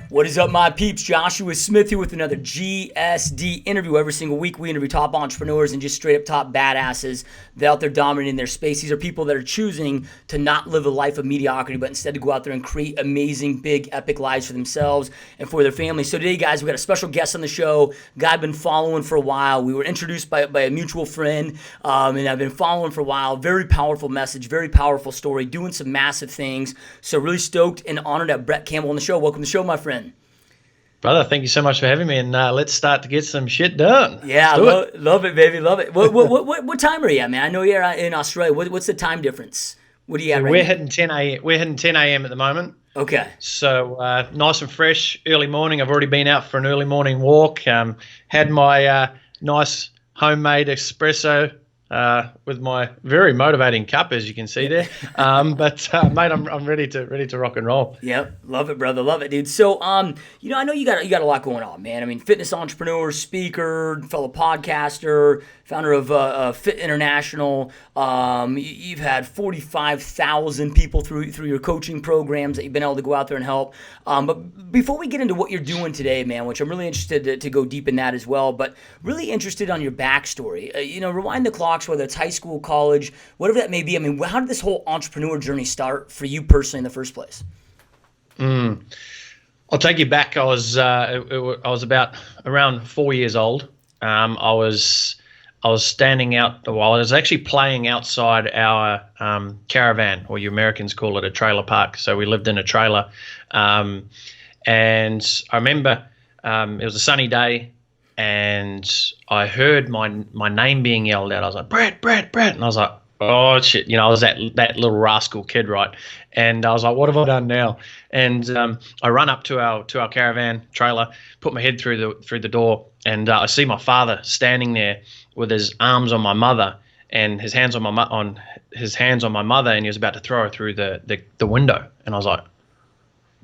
What is up, my peeps? Joshua Smith here with another GSD interview. Every single week, we interview top entrepreneurs and just straight up top badasses that out there dominating their space. These are people that are choosing to not live a life of mediocrity, but instead to go out there and create amazing, big, epic lives for themselves and for their families. So today, guys, we got a special guest on the show, a guy I've been following for a while. We were introduced by a mutual friend, and I've been following for a while. Very powerful message, very powerful story, doing some massive things. So really stoked and honored to have Brett Campbell on the show. Welcome to the show, my friend. Brother, thank you so much for having me, and let's start to get some shit done. Yeah, love it, baby, love it. What time are you at, man? I know you're in Australia. What's the time difference? What are you at right now? We're hitting 10 a.m. We're hitting 10 a.m. at the moment. Okay. So nice and fresh, early morning. I've already been out for an early morning walk. Had my nice homemade espresso with my very motivating cup, as you can see there. But mate, I'm ready to rock and roll. Yep, love it, brother, love it, dude. So, I know you got a lot going on, man. I mean, fitness entrepreneur, speaker, fellow podcaster, founder of Fit International. You've had 45,000 people through your coaching programs that you've been able to go out there and help. But before we get into what you're doing today, man, which I'm really interested to go deep in that as well, but really interested on your backstory. Rewind the clocks, whether it's high school, college, whatever that may be. I mean, how did this whole entrepreneur journey start for you personally in the first place? I'll take you back. I was about around 4 years old. I was standing out. Well, I was actually playing outside our caravan, or you Americans call it a trailer park. So we lived in a trailer, and I remember it was a sunny day, and I heard my name being yelled out. I was like, Brett, Brett, Brett, and I was like, oh shit, I was that little rascal kid, right? And I was like, what have I done now? And I run up to our caravan trailer, put my head through the door, and I see my father standing there with his arms on my mother and his hands on my mother, and he was about to throw her through the window. And I was like,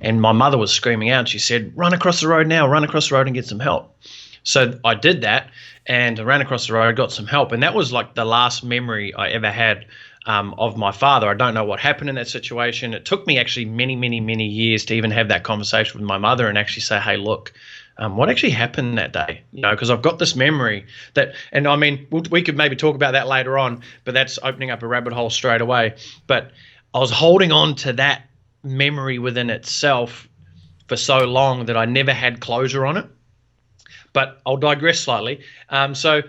and my mother was screaming out, and she said, run across the road now, run across the road and get some help. So I did that, and I ran across the road, got some help, and that was like the last memory I ever had of my father. I don't know what happened in that situation. It took me actually many, many, many years to even have that conversation with my mother and actually say, hey, look, what actually happened that day? Because I've got this memory that, and I mean, we could maybe talk about that later on, but that's opening up a rabbit hole straight away. But I was holding on to that memory within itself for so long that I never had closure on it. But I'll digress slightly. So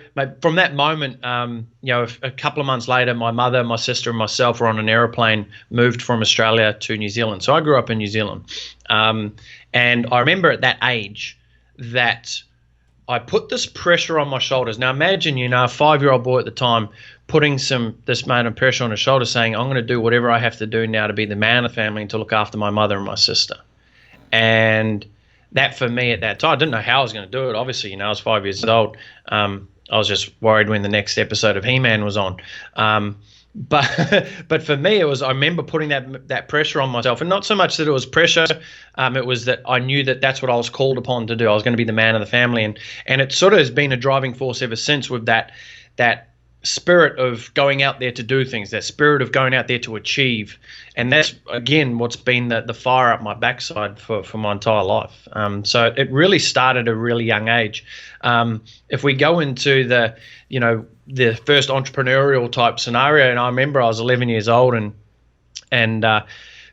from that moment, a couple of months later, my mother, my sister, and myself were on an aeroplane, moved from Australia to New Zealand. So I grew up in New Zealand. And I remember at that age that I put this pressure on my shoulders. Now imagine, a 5-year-old boy at the time putting this amount of pressure on his shoulders, saying, I'm going to do whatever I have to do now to be the man of the family and to look after my mother and my sister. And that for me at that time, I didn't know how I was going to do it. Obviously, I was 5 years old. I was just worried when the next episode of He-Man was on. But for me, I remember putting that pressure on myself, and not so much that it was pressure. It was that I knew that that's what I was called upon to do. I was going to be the man of the family, and it sort of has been a driving force ever since, with that spirit of going out there to do things, that spirit of going out there to achieve. And that's, again, what's been the fire up my backside for my entire life. So it really started at a really young age. If we go into the first entrepreneurial type scenario, and I remember I was 11 years old, and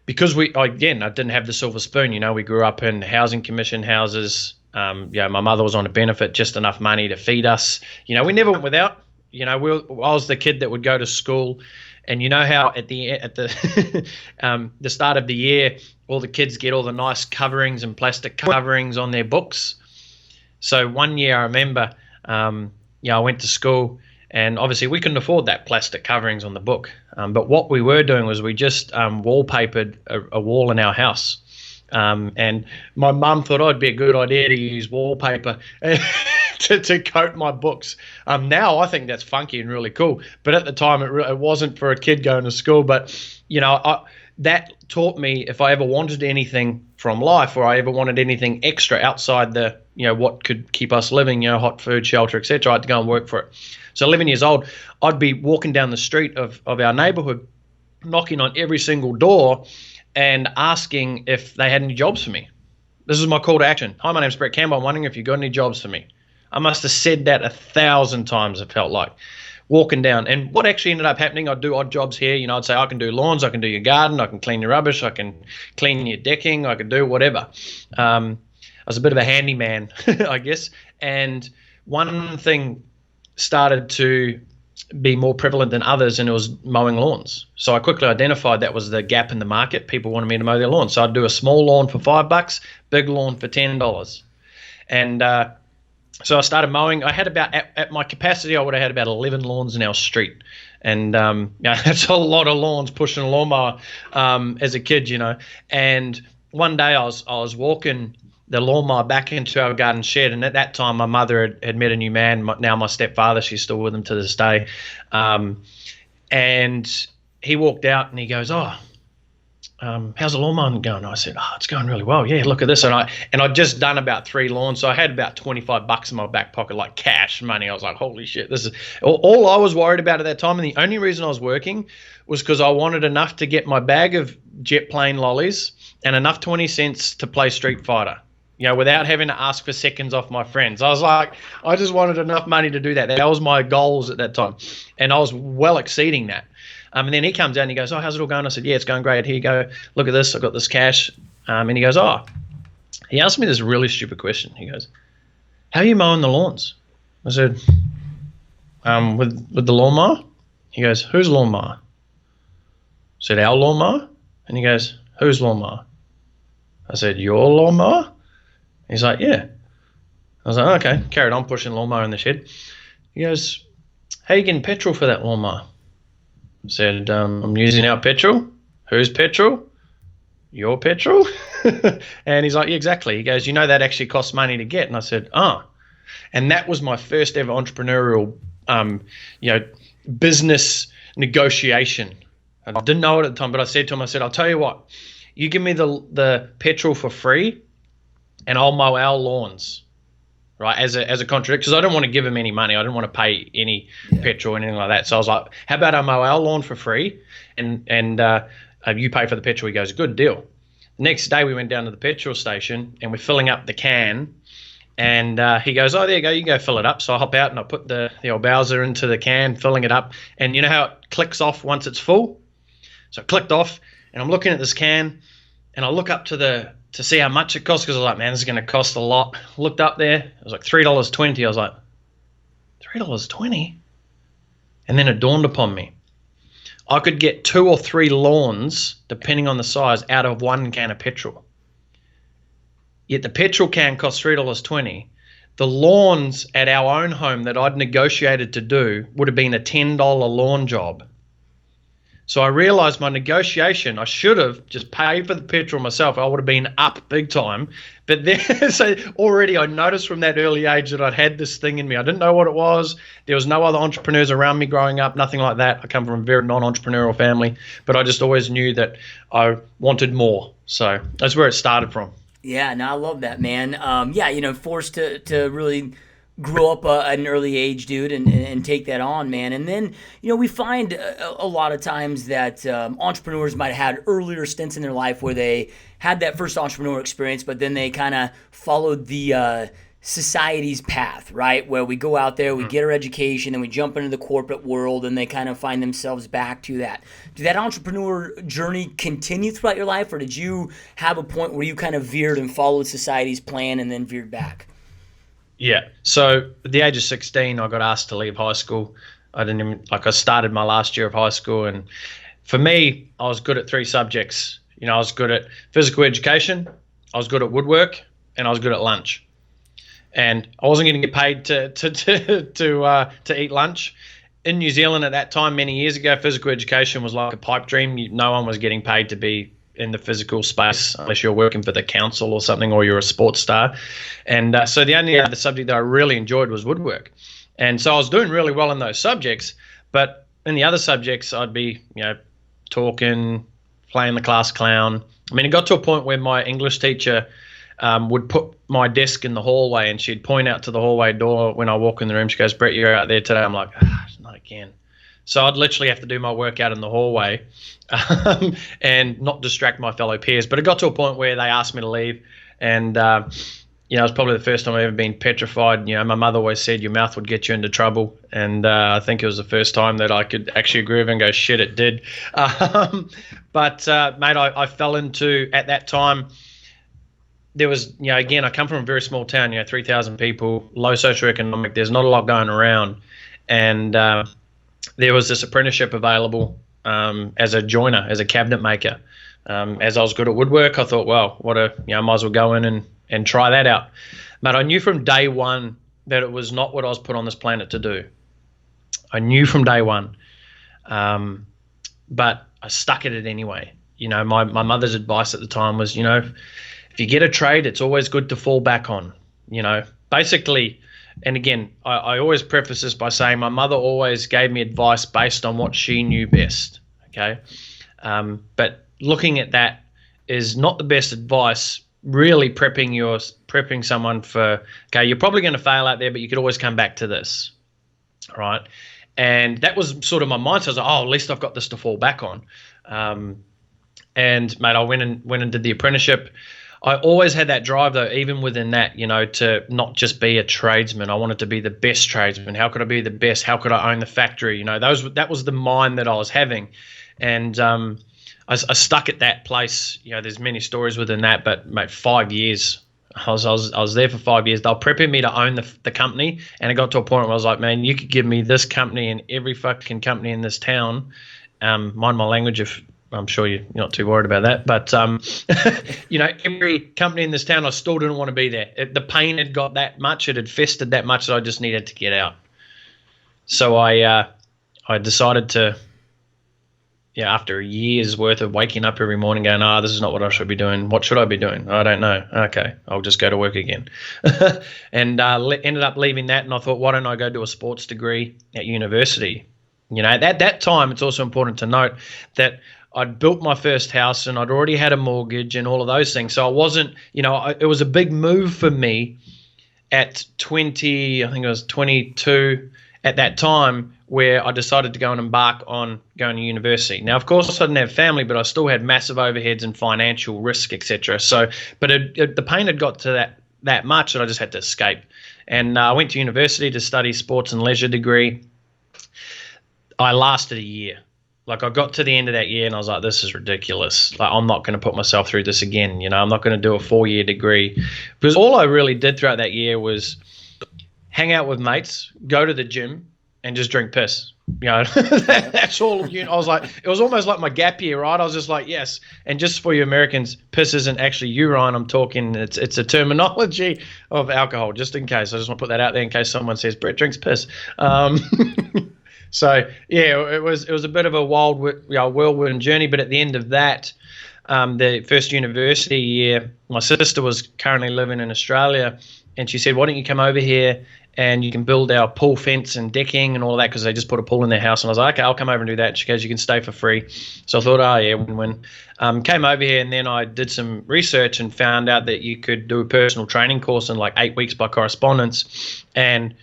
because I didn't have the silver spoon. We grew up in housing commission houses. My mother was on a benefit, just enough money to feed us. We never went without. I was the kid that would go to school, and how at the the start of the year, all the kids get all the nice coverings and plastic coverings on their books. So one year I remember, I went to school, and obviously we couldn't afford that plastic coverings on the book. But what we were doing was we just wallpapered a wall in our house. And my mum thought it'd be a good idea to use wallpaper to coat my books. Now I think that's funky and really cool, but at the time it wasn't for a kid going to school. But that taught me, if I ever wanted anything from life, or I ever wanted anything extra outside the what could keep us living, hot food, shelter, etc., I had to go and work for it. So 11 years old, I'd be walking down the street of our neighborhood, knocking on every single door and asking if they had any jobs for me. This is my call to action. Hi, my name's Brett Campbell. I'm wondering if you've got any jobs for me. I must have said that 1,000 times, it felt like. Walking down. And what actually ended up happening, I'd do odd jobs here. I'd say I can do lawns, I can do your garden, I can clean your rubbish, I can clean your decking, I can do whatever. I was a bit of a handyman, I guess. And one thing started to be more prevalent than others, and it was mowing lawns. So I quickly identified that was the gap in the market. People wanted me to mow their lawn. So I'd do a small lawn for $5, big lawn for $10. And so I started mowing. I had about, at my capacity, I would have had about 11 lawns in our street. And that's a lot of lawns pushing a lawnmower as a kid, And one day I was walking the lawnmower back into our garden shed, and at that time my mother had met a new man, now my stepfather. She's still with him to this day. And he walked out and he goes, how's the lawnmower going? I said, it's going really well. Yeah, look at this. And I'd just done about 3 lawns, so I had about $25 in my back pocket, like cash money. I was like, holy shit, this is all I was worried about at that time. And the only reason I was working was because I wanted enough to get my bag of jet plane lollies and enough 20 cents to play Street Fighter, without having to ask for seconds off my friends. I was like, I just wanted enough money to do that. That was my goals at that time. And I was well exceeding that. And then he comes out and he goes, how's it all going? I said, yeah, it's going great. Here you go. Look at this. I've got this cash. And he goes, he asked me this really stupid question. He goes, how are you mowing the lawns? I said, with the lawnmower? He goes, whose lawnmower? I said, our lawnmower? And he goes, whose lawnmower? I said, your lawnmower? He's like, yeah. I was like, okay. Carried on pushing the lawnmower in the shed. He goes, how are you getting petrol for that lawnmower? I said, I'm using our petrol. Whose petrol? Your petrol? And he's like, yeah, exactly. He goes, that actually costs money to get. And I said, And that was my first ever entrepreneurial, business negotiation. I didn't know it at the time, but I said to him, I'll tell you what, you give me the petrol for free and I'll mow our lawns, right, as a contract, because I don't want to give him any money. I didn't want to pay any petrol or anything like that. So I was like, how about I mow our lawn for free and you pay for the petrol? He goes, good deal. The next day we went down to the petrol station and we're filling up the can, and he goes, there you go, you can go fill it up. So I hop out and I put the old Bowser into the can, filling it up, and you know how it clicks off once it's full? So it clicked off, and I'm looking at this can, and I look up to see how much it costs, because I was like, man, this is going to cost a lot. Looked up there, it was like $3.20. I was like, $3.20? And then it dawned upon me, I could get 2 or 3 lawns, depending on the size, out of 1 can of petrol. Yet the petrol can cost $3.20. The lawns at our own home that I'd negotiated to do would have been a $10 lawn job. So I realized my negotiation, I should have just paid for the petrol myself. I would have been up big time. But then, so already I noticed from that early age that I'd had this thing in me. I didn't know what it was. There was no other entrepreneurs around me growing up, nothing like that. I come from a very non-entrepreneurial family, but I just always knew that I wanted more. So that's where it started from. Yeah, no, I love that, man. Forced to really grow up at an early age, dude, and take that on, man. And then, we find a lot of times that entrepreneurs might have had earlier stints in their life where they had that first entrepreneur experience, but then they kind of followed the society's path, right? Where we go out there, we get our education, and we jump into the corporate world, and they kind of find themselves back to that. Did that entrepreneur journey continue throughout your life, or did you have a point where you kind of veered and followed society's plan and then veered back? Yeah. So at the age of 16, I got asked to leave high school. I started my last year of high school, and for me, I was good at 3 subjects. I was good at physical education, I was good at woodwork, and I was good at lunch. And I wasn't going to get paid to eat lunch. In New Zealand at that time, many years ago, physical education was like a pipe dream. No one was getting paid to be in the physical space unless you're working for the council or something, or you're a sports star. And so the only other subject that I really enjoyed was woodwork. And so I was doing really well in those subjects, but in the other subjects I'd be, talking, playing the class clown. I mean, it got to a point where my English teacher would put my desk in the hallway, and she'd point out to the hallway door when I walk in the room. She goes, Brett, you're out there today. I'm like, not again. So I'd literally have to do my work out in the hallway and not distract my fellow peers. But it got to a point where they asked me to leave, And it was probably the first time I've ever been petrified. My mother always said your mouth would get you into trouble, and I think it was the first time that I could actually agree with her and go, shit, it did. But mate, I fell into, at that time, there was, again, I come from a very small town, 3,000 people, low socioeconomic, there's not a lot going around. And there was this apprenticeship available as a joiner, as a cabinet maker. As I was good at woodwork, I thought, well, I might as well go in and try that out. But I knew from day one that it was not what I was put on this planet to do. I knew from day one. But I stuck at it anyway. My mother's advice at the time was, if you get a trade, it's always good to fall back on, basically. And again, I always preface this by saying my mother always gave me advice based on what she knew best. Okay. But looking at that is not the best advice, really prepping someone for, okay, you're probably going to fail out there, but you could always come back to this. Right. And that was sort of my mindset. I was like, at least I've got this to fall back on. And mate, I went and did the apprenticeship. I always had that drive though, even within that, to not just be a tradesman. I wanted to be the best tradesman. How could I be the best? How could I own the factory? That was the mind that I was having. And I stuck at that place. There's many stories within that, but mate, 5 years. I was there for 5 years. They were prepping me to own the company, and it got to a point where I was like, man, you could give me this company and every fucking company in this town. Mind my language, if I'm sure you're not too worried about that. But, every company in this town, I still didn't want to be there. The pain had got that much. It had festered that much that I just needed to get out. So I decided to, after a year's worth of waking up every morning going, this is not what I should be doing. What should I be doing? I don't know. Okay, I'll just go to work again. And ended up leaving that, and I thought, why don't I go do a sports degree at university? At that time, it's also important to note that I'd built my first house and I'd already had a mortgage and all of those things. So I wasn't, it was a big move for me at 20, I think I was 22 at that time, where I decided to go and embark on going to university. Now, of course, I didn't have family, but I still had massive overheads and financial risk, etc. So, but the pain had got to that much that I just had to escape. And I went to university to study sports and leisure degree. I lasted a year. Like, I got to the end of that year and I was like, this is ridiculous. Like, I'm not going to put myself through this again. I'm not going to do a 4-year degree, because all I really did throughout that year was hang out with mates, go to the gym, and just drink piss. That's all. I was like, it was almost like my gap year, right? I was just like, yes. And just for you Americans, piss isn't actually urine. I'm talking, it's a terminology of alcohol, just in case. I just want to put that out there in case someone says Brett drinks piss. So it was a bit of a whirlwind journey. But at the end of that, the first university year, my sister was currently living in Australia, and she said, why don't you come over here and you can build our pool fence and decking and all of that, because they just put a pool in their house. And I was like, okay, I'll come over and do that. She goes, you can stay for free. So I thought, win-win. Came over here, and then I did some research and found out that you could do a personal training course in like 8 weeks by correspondence. And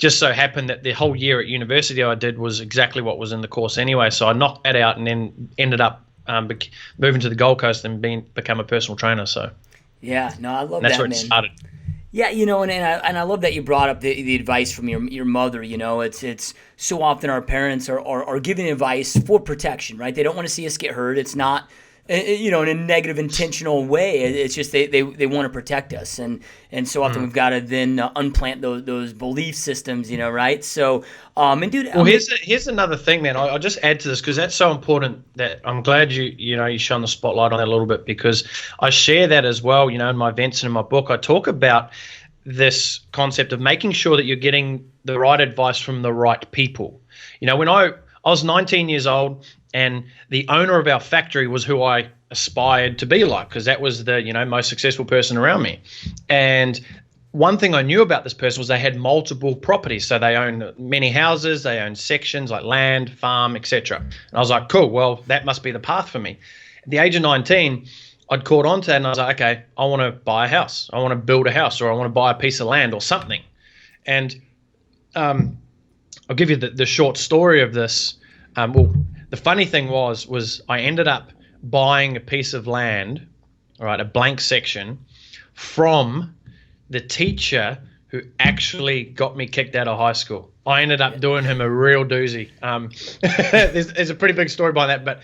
just so happened that the whole year at university I did was exactly what was in the course anyway. So I knocked that out and then ended up moving to the Gold Coast and become a personal trainer. So yeah, no, I love that, man. That's where it started. Yeah, and I love that you brought up the advice from your mother. It's so often our parents are giving advice for protection, right? They don't want to see us get hurt. It's not, in a negative, intentional way. It's just they want to protect us, and so often we've got to then unplant those belief systems, right? So, and dude, well, here's another thing, man. I'll just add to this, because that's so important. That I'm glad you shone the spotlight on that a little bit, because I share that as well. In my events and in my book, I talk about this concept of making sure that you're getting the right advice from the right people. When I was 19 years old, and the owner of our factory was who I aspired to be like, because that was the most successful person around me. And one thing I knew about this person was they had multiple properties. So they owned many houses, they owned sections like land, farm, etc. And I was like, cool, well, that must be the path for me. At the age of 19, I'd caught on to that, and I was like, okay, I want to buy a house. I want to build a house, or I want to buy a piece of land or something. And I'll give you the short story of this. The funny thing was I ended up buying a piece of land, right, a blank section, from the teacher who actually got me kicked out of high school. I ended up doing him a real doozy. There's a pretty big story behind that, but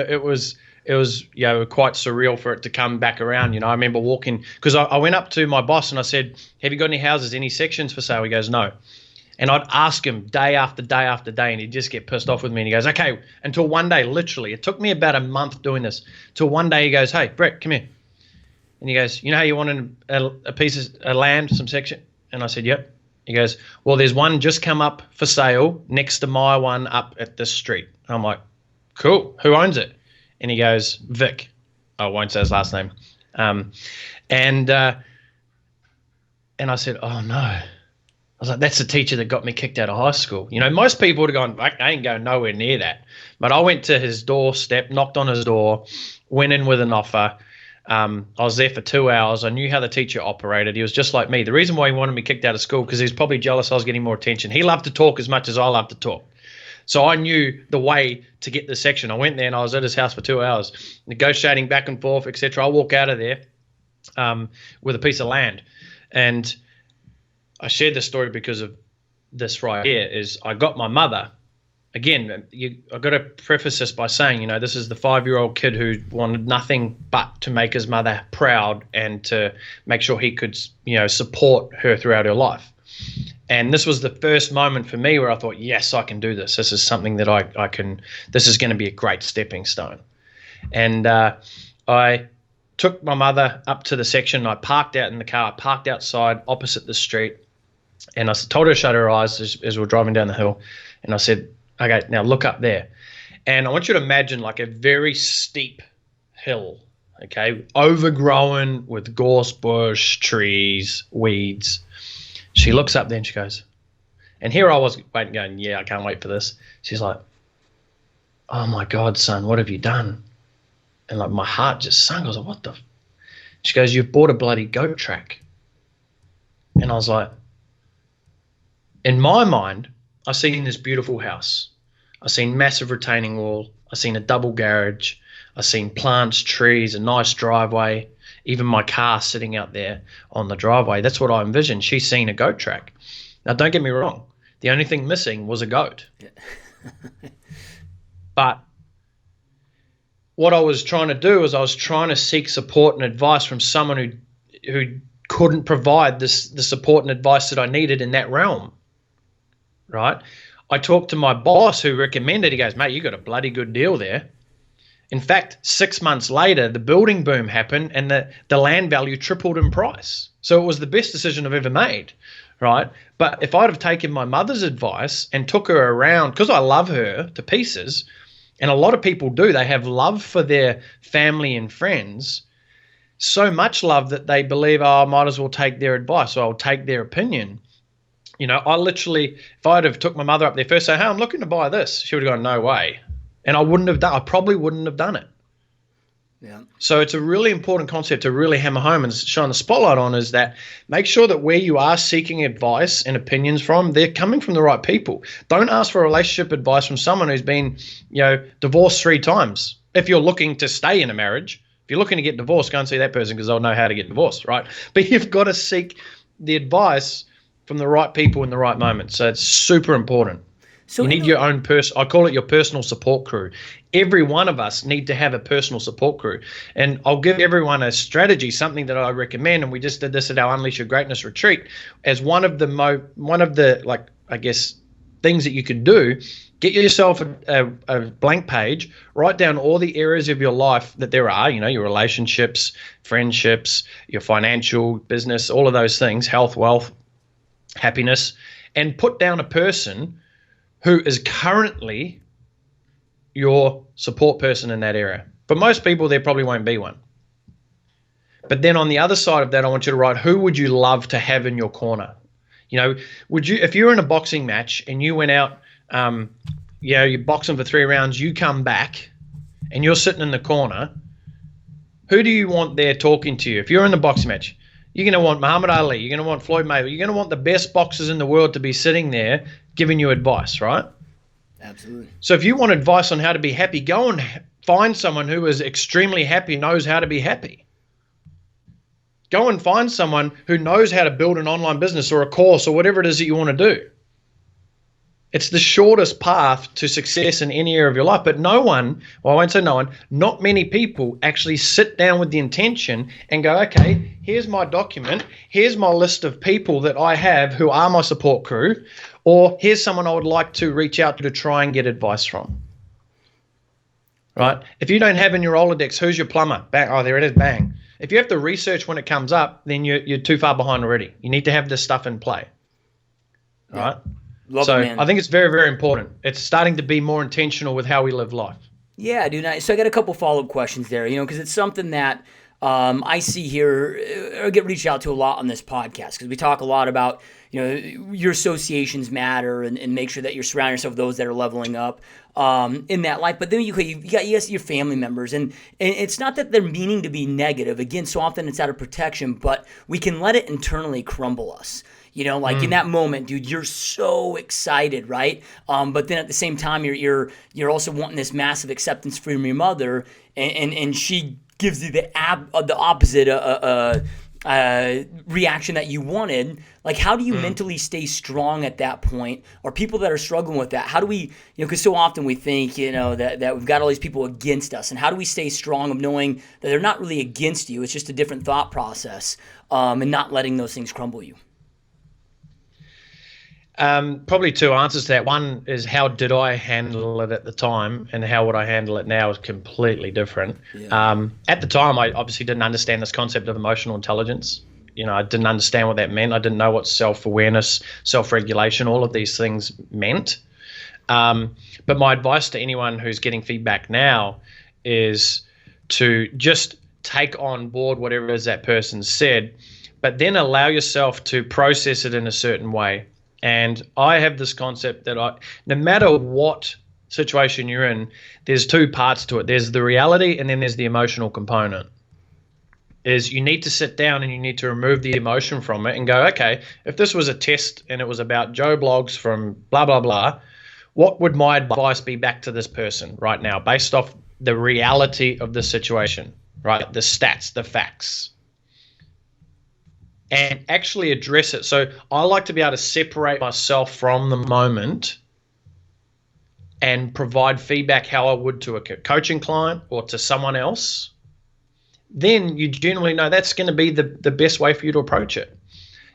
it was quite surreal for it to come back around. I remember walking, because I went up to my boss and I said, "Have you got any houses, any sections for sale?" He goes, "No." And I'd ask him day after day after day, and he'd just get pissed off with me. And he goes, "Okay," until one day, literally, it took me about a month doing this, till one day he goes, "Hey, Brett, come here." And he goes, "You know how you wanted a piece of land, some section?" And I said, "Yep." He goes, "Well, there's one just come up for sale next to my one up at this street." I'm like, "Cool. Who owns it?" And he goes, "Vic." I won't say his last name. And I said, "Oh, no." I was like, "That's the teacher that got me kicked out of high school." Most people would have gone, "I ain't going nowhere near that." But I went to his doorstep, knocked on his door, went in with an offer. I was there for 2 hours. I knew how the teacher operated. He was just like me. The reason why he wanted me kicked out of school, because he was probably jealous I was getting more attention. He loved to talk as much as I love to talk. So I knew the way to get the section. I went there and I was at his house for 2 hours, negotiating back and forth, etc. I walk out of there with a piece of land. And I shared this story because of this right here, is I got my mother. Again, I've got to preface this by saying, this is the 5-year-old kid who wanted nothing but to make his mother proud and to make sure he could, support her throughout her life. And this was the first moment for me where I thought, yes, I can do this. This is something that I can, this is going to be a great stepping stone. And I took my mother up to the section. I parked out in the car, I parked outside opposite the street. And I told her to shut her eyes as we were driving down the hill. And I said, "Okay, now look up there." And I want you to imagine like a very steep hill, okay, overgrown with gorse bush, trees, weeds. She looks up there and she goes, and here I was waiting, going, yeah, I can't wait for this. She's like, "Oh my God, son, what have you done?" And like my heart just sunk. I was like, "What the?" She goes, "You've bought a bloody goat track." And I was like, in my mind, I seen this beautiful house. I seen massive retaining wall. I seen a double garage. I seen plants, trees, a nice driveway, even my car sitting out there on the driveway. That's what I envisioned. She's seen a goat track. Now, don't get me wrong. The only thing missing was a goat. Yeah. But what I was trying to do is I was trying to seek support and advice from someone who couldn't provide the support and advice that I needed in that realm. Right? I talked to my boss who recommended, he goes, "Mate, you got a bloody good deal there." In fact, 6 months later, the building boom happened and the land value tripled in price. So it was the best decision I've ever made, right? But if I'd have taken my mother's advice and took her around, because I love her to pieces, and a lot of people do, they have love for their family and friends, so much love that they believe, "Oh, I might as well take their advice, or I'll take their opinion." I literally, if I'd have took my mother up there first, say, "Hey, I'm looking to buy this," she would have gone, "No way." And I probably wouldn't have done it. Yeah. So it's a really important concept to really hammer home and shine the spotlight on, is that make sure that where you are seeking advice and opinions from, they're coming from the right people. Don't ask for relationship advice from someone who's been, divorced 3 times. If you're looking to stay in a marriage, if you're looking to get divorced, go and see that person because they'll know how to get divorced, right? But you've got to seek the advice from the right people in the right moment. So it's super important. So you need your own I call it your personal support crew. Every one of us need to have a personal support crew. And I'll give everyone a strategy, something that I recommend. And we just did this at our Unleash Your Greatness retreat as one of the things that you could do. Get yourself a blank page, write down all the areas of your life that there are, your relationships, friendships, your financial, business, all of those things, health, wealth, happiness, and put down a person who is currently your support person in that area. For most people, there probably won't be one. But then on the other side of that, I want you to write, who would you love to have in your corner? If you're in a boxing match and you went out, you're boxing for 3 rounds, you come back and you're sitting in the corner, who do you want there talking to you? If you're in the boxing match, you're going to want Muhammad Ali, you're going to want Floyd Mayweather, you're going to want the best boxers in the world to be sitting there giving you advice, right? Absolutely. So if you want advice on how to be happy, go and find someone who is extremely happy, knows how to be happy. Go and find someone who knows how to build an online business or a course or whatever it is that you want to do. It's the shortest path to success in any area of your life. But no one, well, I won't say no one, not many people actually sit down with the intention and go, okay, here's my document. Here's my list of people that I have who are my support crew, or here's someone I would like to reach out to try and get advice from. Right? If you don't have in your Rolodex, who's your plumber? Bang. Oh, there it is. Bang. If you have to research when it comes up, then you're too far behind already. You need to have this stuff in play. Right? Love so it, man. I think it's very, very important. It's starting to be more intentional with how we live life. Yeah, dude. So I got a couple follow-up questions there, because it's something that I see here, or get reached out to a lot on this podcast, because we talk a lot about, your associations matter and make sure that you're surrounding yourself with those that are leveling up in that life. But then you got your family members, and it's not that they're meaning to be negative. Again, so often it's out of protection, but we can let it internally crumble us. In that moment, dude, you're so excited, right? But then at the same time, you're also wanting this massive acceptance from your mother, and she gives you the opposite reaction that you wanted. Like, how do you mentally stay strong at that point? Or people that are struggling with that, how do we, because so often we think, that we've got all these people against us, and how do we stay strong of knowing that they're not really against you? It's just a different thought process, and not letting those things crumble you. Probably two answers to that. One is, how did I handle it at the time, and how would I handle it now is completely different. Yeah. At the time, I obviously didn't understand this concept of emotional intelligence. I didn't understand what that meant. I didn't know what self-awareness, self-regulation, all of these things meant. But my advice to anyone who's getting feedback now is to just take on board whatever it is that person said, but then allow yourself to process it in a certain way. And I have this concept that no matter what situation you're in, there's two parts to it. There's the reality, and then there's the emotional component. Is you need to sit down and you need to remove the emotion from it and go, okay, if this was a test and it was about Joe Blogs from blah, blah, blah, what would my advice be back to this person right now based off the reality of the situation, right? The stats, the facts. And actually address it. So I like to be able to separate myself from the moment and provide feedback how I would to a coaching client or to someone else. Then you generally know that's going to be the best way for you to approach it.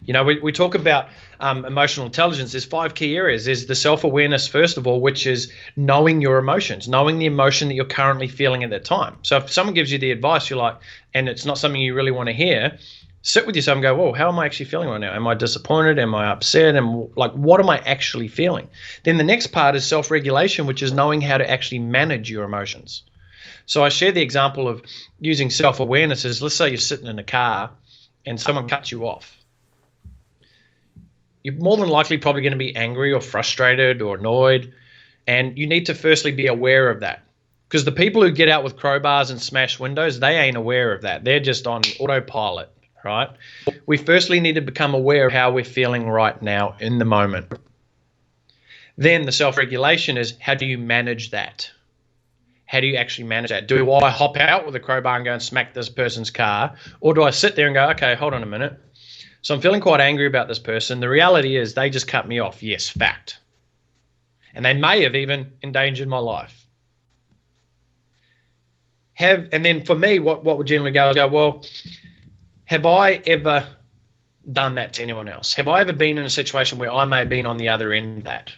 We talk about emotional intelligence. There's 5 key areas. There's the self-awareness, first of all, which is knowing your emotions, knowing the emotion that you're currently feeling at that time. So if someone gives you the advice, you're like, and it's not something you really want to hear, sit with yourself and go, whoa, how am I actually feeling right now? Am I disappointed? Am I upset? And what am I actually feeling? Then the next part is self-regulation, which is knowing how to actually manage your emotions. So I share the example of using self-awareness as, let's say you're sitting in a car and someone cuts you off. You're more than likely probably going to be angry or frustrated or annoyed. And you need to firstly be aware of that. Because the people who get out with crowbars and smash windows, they ain't aware of that. They're just on autopilot. Right? We firstly need to become aware of how we're feeling right now in the moment. Then the self-regulation is, how do you manage that? How do you actually manage that? Do I hop out with a crowbar and go and smack this person's car? Or do I sit there and go, okay, hold on a minute. So I'm feeling quite angry about this person. The reality is they just cut me off. Yes, fact. And they may have even endangered my life. And then for me, what would generally go, well, have I ever done that to anyone else? Have I ever been in a situation where I may have been on the other end of that?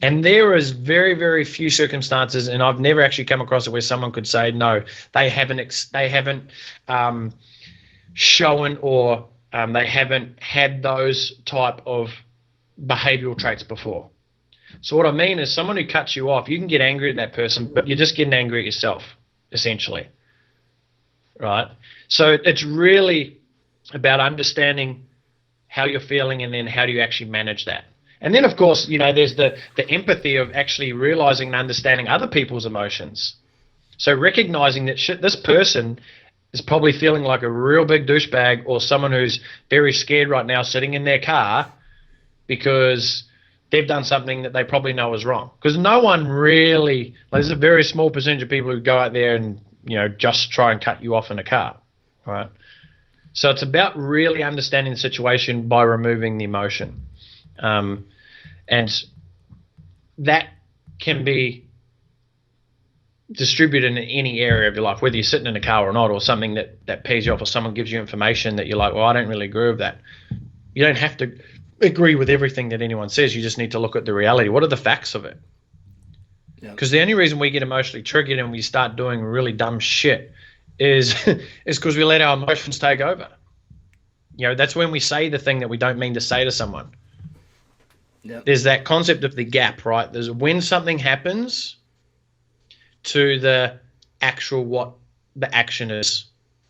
And there is very, very few circumstances, and I've never actually come across it where someone could say, no, they haven't shown or they haven't had those type of behavioral traits before. So what I mean is, someone who cuts you off, you can get angry at that person, but you're just getting angry at yourself, essentially. Right? So it's really about understanding how you're feeling, and then how do you actually manage that. And then, of course, there's the empathy of actually realizing and understanding other people's emotions. So recognizing that this person is probably feeling like a real big douchebag, or someone who's very scared right now sitting in their car because they've done something that they probably know is wrong. Because no one really, there's a very small percentage of people who go out there and, just try and cut you off in a car, right? So it's about really understanding the situation by removing the emotion. And that can be distributed in any area of your life, whether you're sitting in a car or not, or something that pays you off, or someone gives you information that you're like, well, I don't really agree with that. You don't have to agree with everything that anyone says. You just need to look at the reality. What are the facts of it? Because the only reason we get emotionally triggered and we start doing really dumb shit is because we let our emotions take over. That's when we say the thing that we don't mean to say to someone. There's that concept of the gap, right? There's when something happens to the actual what the action is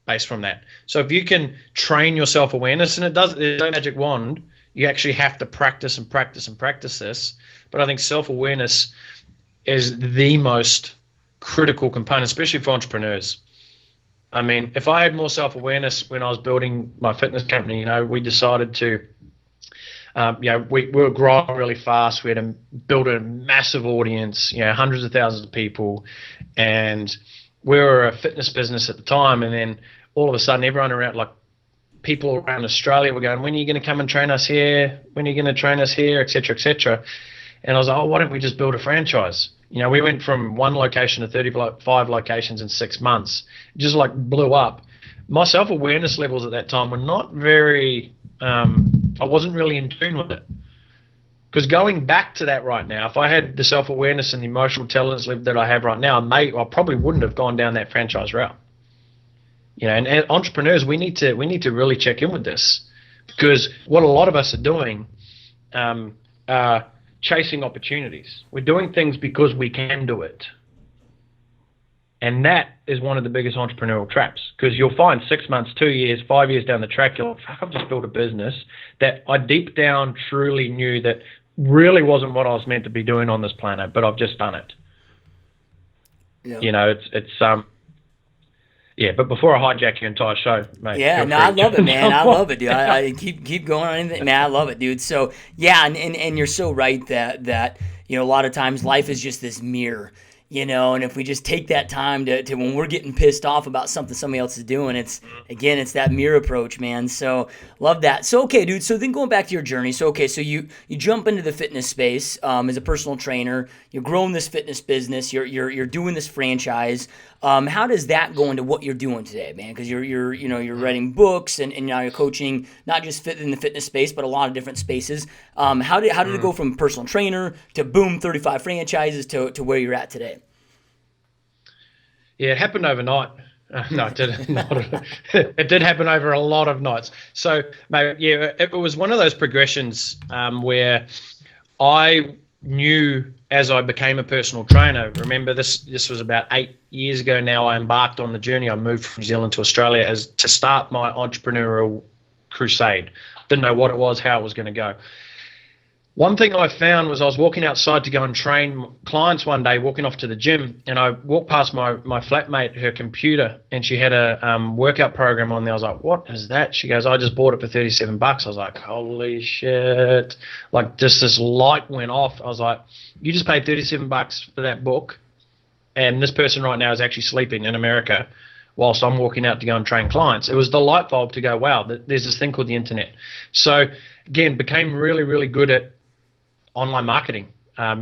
based from that. So if you can train your self-awareness, and there's no magic wand, you actually have to practice and practice and practice this. But I think self-awareness is the most critical component, especially for entrepreneurs. I mean, if I had more self-awareness when I was building my fitness company, we decided to, we were growing really fast. We had to build a massive audience, hundreds of thousands of people. And we were a fitness business at the time. And then all of a sudden, everyone around, like people around Australia were going, when are you going to come and train us here? When are you going to train us here, et cetera, et cetera. And I was like, why don't we just build a franchise? We went from one location to 35 locations in 6 months. It just like blew up. My self-awareness levels at that time were not very, I wasn't really in tune with it. Because going back to that right now, if I had the self-awareness and the emotional intelligence level that I have right now, I probably wouldn't have gone down that franchise route. And entrepreneurs, we need to really check in with this, because what a lot of us are doing, chasing opportunities. We're doing things because we can do it. And that is one of the biggest entrepreneurial traps, because you'll find 6 months, 2 years, 5 years down the track, you're like, fuck, I've just built a business that I deep down truly knew that really wasn't what I was meant to be doing on this planet, but I've just done it. Yeah. But before I hijack your entire show, mate. Yeah, no, I love it, man. I love it, dude. I keep going on anything, man. I love it, dude. So yeah, and you're so right that a lot of times life is just this mirror, and if we just take that time to when we're getting pissed off about something somebody else is doing, it's that mirror approach, man. So love that. So okay, dude. So then going back to your journey. So okay, so you jump into the fitness space as a personal trainer. You're growing this fitness business. You're doing this franchise. How does that go into what you're doing today, man? Because you're writing books and now you're coaching not just in the fitness space, but a lot of different spaces. How did it go from personal trainer to boom 35 franchises to where you're at today? Yeah, it happened overnight. No, it didn't. It did happen over a lot of nights. So, mate, yeah, it was one of those progressions where I knew as I became a personal trainer. Remember, this was about 8 years ago now. I embarked on the journey. I moved from New Zealand to Australia to start my entrepreneurial crusade. Didn't know what it was, how it was going to go. One thing I found was I was walking outside to go and train clients one day, walking off to the gym, and I walked past my flatmate, her computer, and she had a workout program on there. I was like, what is that? She goes, I just bought it for $37. I was like, holy shit. Like, just this light went off. I was like, you just paid $37 for that book, and this person right now is actually sleeping in America whilst I'm walking out to go and train clients. It was the light bulb to go, wow, there's this thing called the internet. So, again, became really, really good at online marketing. I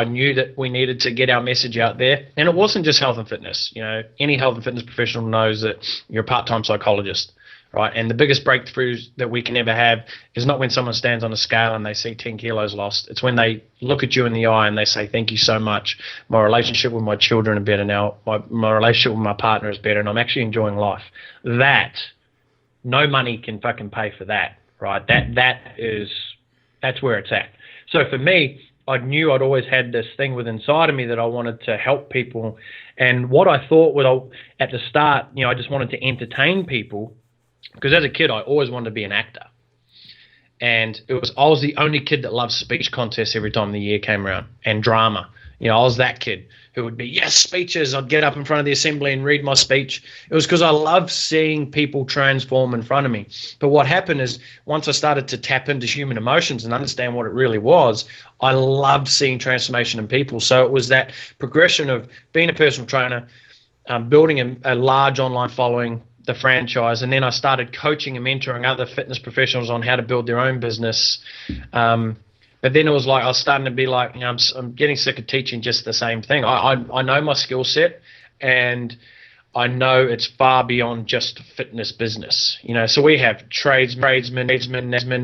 knew that we needed to get our message out there, and it wasn't just health and fitness. Any health and fitness professional knows that you're a part-time psychologist, right? And the biggest breakthroughs that we can ever have is not when someone stands on a scale and they see 10 kilos lost. It's when they look at you in the eye and they say, thank you so much. My relationship with my children are better now. My relationship with my partner is better, and I'm actually enjoying life. That, no money can fucking pay for that, right? That's where it's at. So for me, I knew I'd always had this thing within inside of me that I wanted to help people. And what I thought was, at the start, I just wanted to entertain people, because as a kid, I always wanted to be an actor. And I was the only kid that loved speech contests every time the year came around, and drama. I was that kid who would be, yes, speeches. I'd get up in front of the assembly and read my speech. It was because I loved seeing people transform in front of me. But what happened is, once I started to tap into human emotions and understand what it really was, I loved seeing transformation in people. So it was that progression of being a personal trainer, building a large online following, the franchise, and then I started coaching and mentoring other fitness professionals on how to build their own business. But then it was like I was starting to be like, I'm getting sick of teaching just the same thing. I know my skill set, and I know it's far beyond just fitness business. So we have tradesmen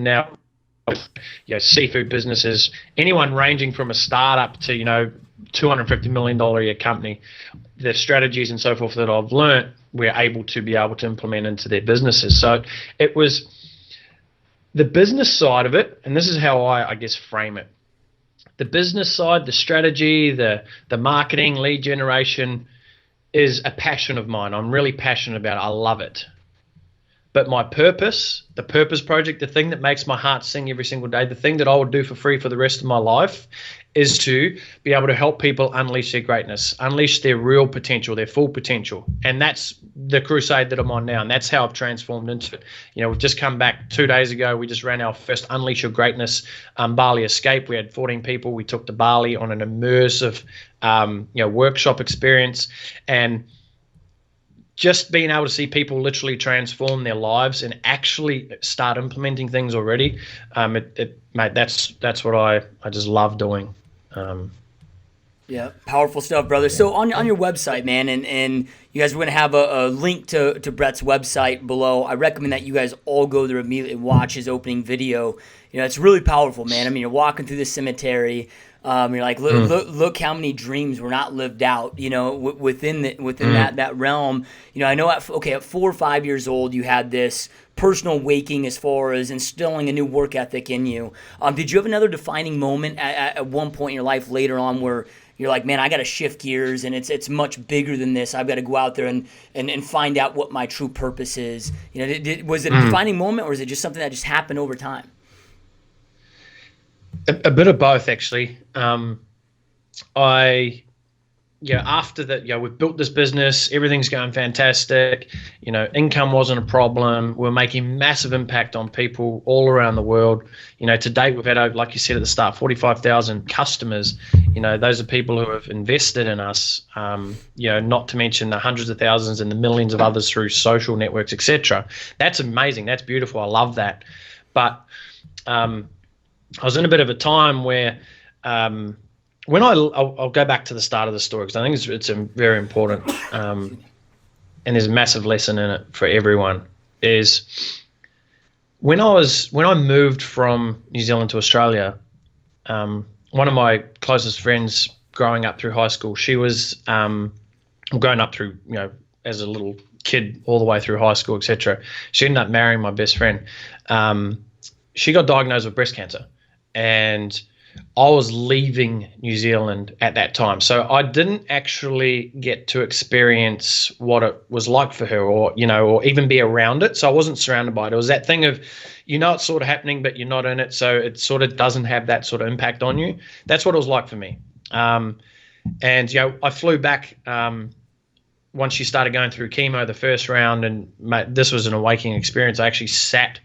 now, seafood businesses, anyone ranging from a startup to $250 million a year company. The strategies and so forth that I've learned, we're able to implement into their businesses. So it was the business side of it, and this is how I guess frame it. The business side, the strategy, the marketing, lead generation is a passion of mine. I'm really passionate about it. I love it. But my purpose, the purpose project, the thing that makes my heart sing every single day, the thing that I would do for free for the rest of my life is to be able to help people unleash their greatness, unleash their real potential, their full potential. And that's the crusade that I'm on now. And that's how I've transformed into it. We've just come back 2 days ago. We just ran our first Unleash Your Greatness Bali Escape. We had 14 people. We took to Bali on an immersive workshop experience. And just being able to see people literally transform their lives and actually start implementing things already, mate, that's what I just love doing. Yeah, powerful stuff, brother. So on your website, man, and you guys are going to have a link to Brett's website below. I recommend that you guys all go there immediately and watch his opening video. It's really powerful, man. I mean, you're walking through the cemetery. You're like, look how many dreams were not lived out, within that realm. I know at 4 or 5 years old, you had this personal awakening as far as instilling a new work ethic in you. Did you have another defining moment at one point in your life later on where you're like, man, I got to shift gears and it's much bigger than this. I've got to go out there and find out what my true purpose is. Was it a defining moment, or is it just something that just happened over time? A bit of both, actually. After that, we've built this business, everything's going fantastic. Income wasn't a problem. We're making massive impact on people all around the world. To date, we've had, like you said at the start, 45,000 customers. Those are people who have invested in us. Not to mention the hundreds of thousands and the millions of others through social networks, etc. That's amazing. That's beautiful. I love that. But I was in a bit of a time where when I'll go back to the start of the story because I think it's very important, and there's a massive lesson in it for everyone. Is when I moved from New Zealand to Australia, one of my closest friends growing up through high school, she was growing up through as a little kid all the way through high school, etc. She ended up marrying my best friend. She got diagnosed with breast cancer. And I was leaving New Zealand at that time. So I didn't actually get to experience what it was like for her or even be around it. So I wasn't surrounded by it. It was that thing of, it's sort of happening, but you're not in it. So it sort of doesn't have that sort of impact on you. That's what it was like for me. And I flew back once she started going through chemo the first round. And this was an awakening experience. I actually sat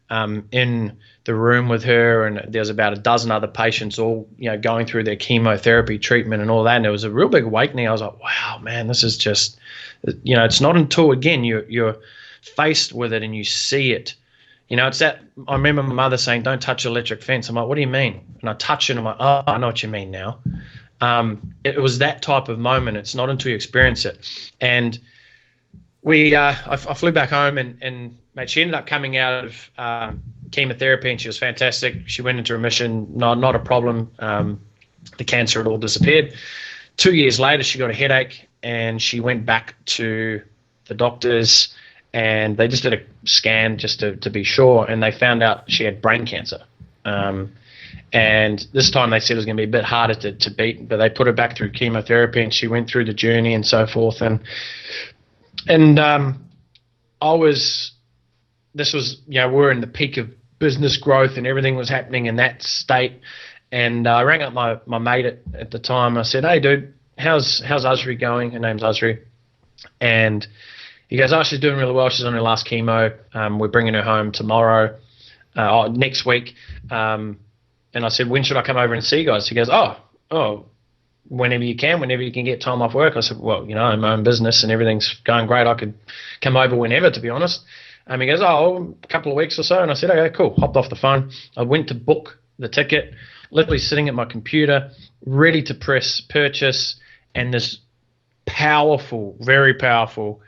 in the room with her, and there's about a dozen other patients all going through their chemotherapy treatment and all that, and it was a real big awakening. I was like, wow, man, this is just it's not until again you're faced with it and you see it. It's that I remember my mother saying, don't touch the electric fence. I'm like, what do you mean? And I touch it and I'm like, oh, I know what you mean now. It was that type of moment. It's not until you experience it. And I flew back home and mate, she ended up coming out of chemotherapy and she was fantastic. She went into remission, not a problem. The cancer had all disappeared. 2 years later, she got a headache and she went back to the doctors and they just did a scan just to be sure, and they found out she had brain cancer. And this time they said it was going to be a bit harder to beat, but they put her back through chemotherapy and she went through the journey and so forth. And this was, we're in the peak of business growth and everything was happening in that state. And I rang up my mate at the time. I said, hey, dude, how's Azri going? Her name's Azri. And he goes, oh, she's doing really well. She's on her last chemo. We're bringing her home tomorrow, next week. And I said, when should I come over and see you guys? He goes, oh, whenever you can get time off work. I said, well, you know, I'm my own business and everything's going great. I could come over whenever, to be honest. He goes, oh, a couple of weeks or so. And I said, okay, cool. Hopped off the phone. I went to book the ticket, literally sitting at my computer, ready to press purchase. And this powerful, very powerful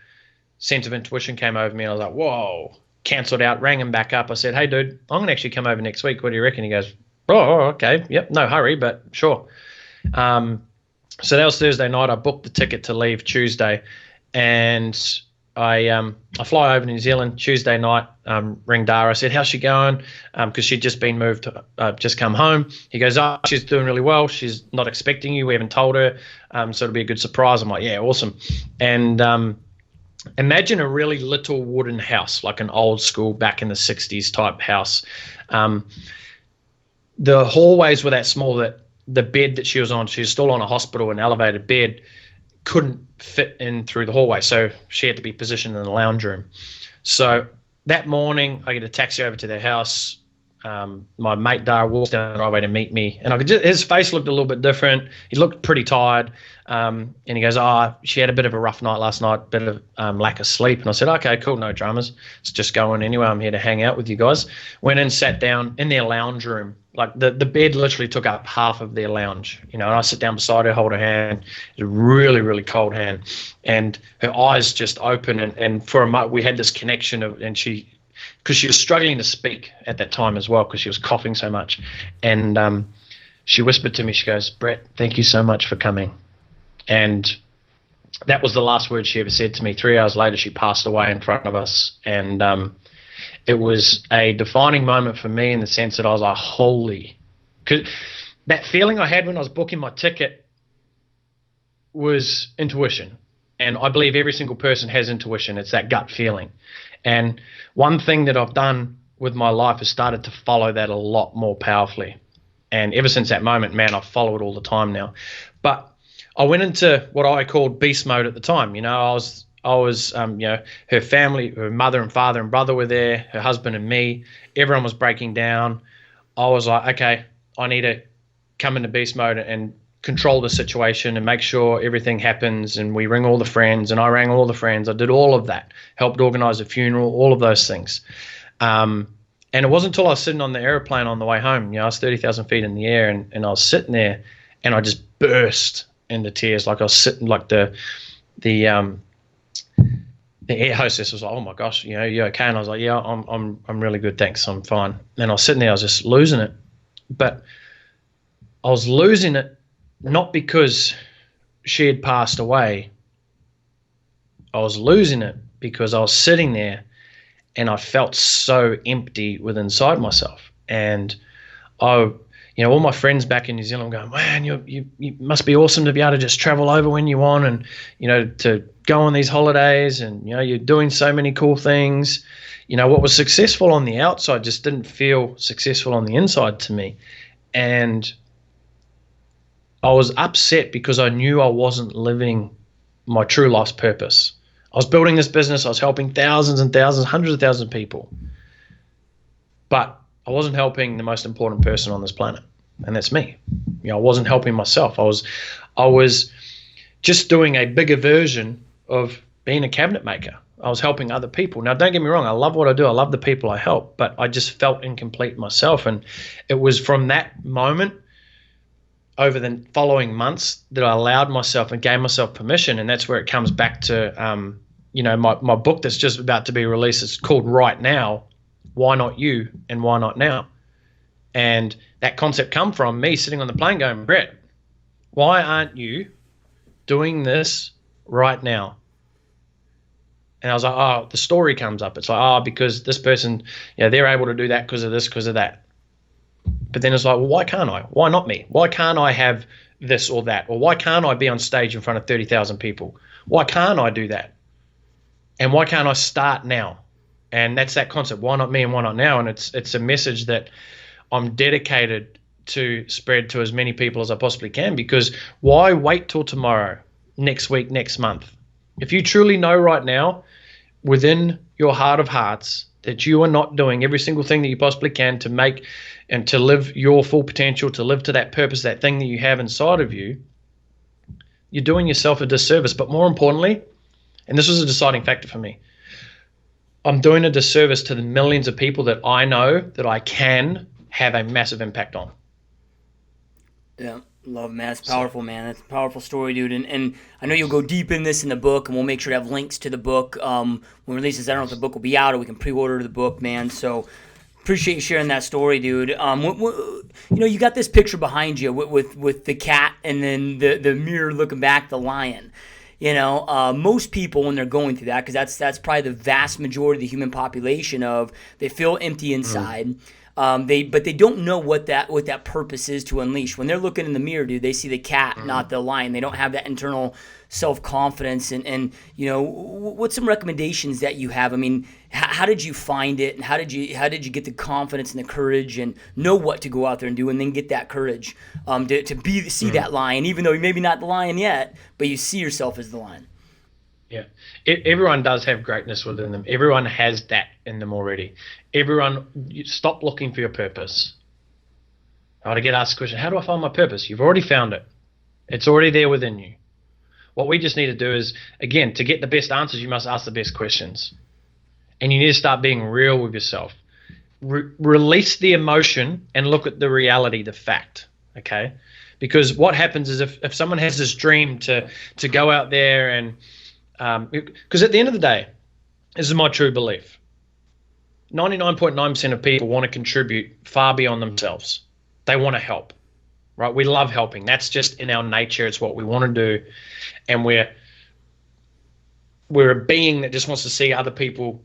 sense of intuition came over me. And I was like, whoa, cancelled out, rang him back up. I said, hey, dude, I'm going to actually come over next week. What do you reckon? He goes, oh, okay. Yep, no hurry, but sure. So that was Thursday night. I booked the ticket to leave Tuesday, and I fly over to New Zealand Tuesday night. Ring Dara. I said, how's she going? Because she'd just been moved, just come home. He goes, oh, she's doing really well. She's not expecting you. We haven't told her. So it'll be a good surprise. I'm like, yeah, awesome. And imagine a really little wooden house, like an old school back in the 60s type house. The hallways were that small that the bed that she was on, she was still on a hospital, an elevated bed, couldn't fit in through the hallway. So she had to be positioned in the lounge room. So that morning, I get a taxi over to their house. My mate Dara walks down the driveway to meet me, and I could his face looked a little bit different. He looked pretty tired. And he goes, oh, she had a bit of a rough night last night, bit of lack of sleep. And I said, okay, cool, no dramas. It's just going anyway. I'm here to hang out with you guys. Went in, sat down in their lounge room. Like the bed literally took up half of their lounge, you know, and I sit down beside her, hold her hand. It's a really, really cold hand. And her eyes just open. And for a moment, we had this connection and because she was struggling to speak at that time as well, because she was coughing so much. And she whispered to me, she goes, Brett, thank you so much for coming. And that was the last word she ever said to me. 3 hours later, she passed away in front of us. And it was a defining moment for me in the sense that I was like, holy, because that feeling I had when I was booking my ticket was intuition. And I believe every single person has intuition. It's that gut feeling. And one thing that I've done with my life is started to follow that a lot more powerfully. And ever since that moment, man, I follow it all the time now. But I went into what I called beast mode at the time. You know, I was, you know, her family, her mother and father and brother were there, her husband and me. Everyone was breaking down. I was like, okay, I need to come into beast mode and control the situation and make sure everything happens. And we ring all the friends, and I rang all the friends. I did all of that, helped organize a funeral, all of those things. And it wasn't until I was sitting on the airplane on the way home, you know, I was 30,000 feet in the air, and I was sitting there and I just burst into tears. Like I was sitting, like the air hostess was like, oh my gosh, you know, you okay? And I was like, yeah, I'm really good, thanks, I'm fine. And I was sitting there, I was just losing it. But I was losing it not because she had passed away. I was losing it because I was sitting there and I felt so empty within inside myself. And you know, all my friends back in New Zealand going, man, you must be awesome to be able to just travel over when you want, and, you know, to go on these holidays, and, you know, you're doing so many cool things. You know, what was successful on the outside just didn't feel successful on the inside to me. And I was upset because I knew I wasn't living my true life's purpose. I was building this business. I was helping thousands and thousands, hundreds of thousands of people. But I wasn't helping the most important person on this planet, and that's me. You know, I wasn't helping myself. I was just doing a bigger version of being a cabinet maker. I was helping other people. Now, don't get me wrong. I love what I do. I love the people I help, but I just felt incomplete myself. And it was from that moment over the following months that I allowed myself and gave myself permission. And that's where it comes back to, you know, my book that's just about to be released. It's called Right Now. Why not you, and why not now? And that concept come from me sitting on the plane going, Brett, why aren't you doing this right now? And I was like, oh, the story comes up. It's like, oh, because this person, you know, they're able to do that because of this, because of that. But then it's like, well, why can't I? Why not me? Why can't I have this or that? Or why can't I be on stage in front of 30,000 people? Why can't I do that? And why can't I start now? And that's that concept. Why not me and why not now? And it's a message that I'm dedicated to spread to as many people as I possibly can, because why wait till tomorrow, next week, next month? If you truly know right now within your heart of hearts that you are not doing every single thing that you possibly can to make and to live your full potential, to live to that purpose, that thing that you have inside of you, You're doing yourself a disservice. But more importantly, and this was a deciding factor for me, I'm doing a disservice to the millions of people that I know that I can have a massive impact on. Yeah, love, man. It's powerful, man. That's a powerful story, dude. And I know you'll go deep in this in the book, and we'll make sure to have links to the book when it releases. I don't know if the book will be out or we can pre-order the book, man. So appreciate you sharing that story, dude. You know, you got this picture behind you with the cat and then the mirror looking back, the lion. You know, most people when they're going through that, because that's probably the vast majority of the human population of they feel empty inside. But they don't know what that purpose is to unleash. When they're looking in the mirror, dude, they see the cat, not the lion. They don't have that internal self-confidence. And you know, what's some recommendations that you have? I mean, how did you find it, and how did you get the confidence and the courage and know what to go out there and do, and then get that courage to see that lion, even though you're maybe not the lion yet, but you see yourself as the lion. Yeah, everyone does have greatness within them. Everyone has that in them already. Stop looking for your purpose. I want to get asked the question, how do I find my purpose? You've already found it. It's already there within you. What we just need to do is, again, to get the best answers, you must ask the best questions. And you need to start being real with yourself. Release the emotion and look at the reality, the fact, okay? Because what happens is if someone has this dream to go out there and because at the end of the day, this is my true belief, 99.9% of people want to contribute far beyond themselves. They want to help, right? We love helping. That's just in our nature. It's what we want to do. And we're a being that just wants to see other people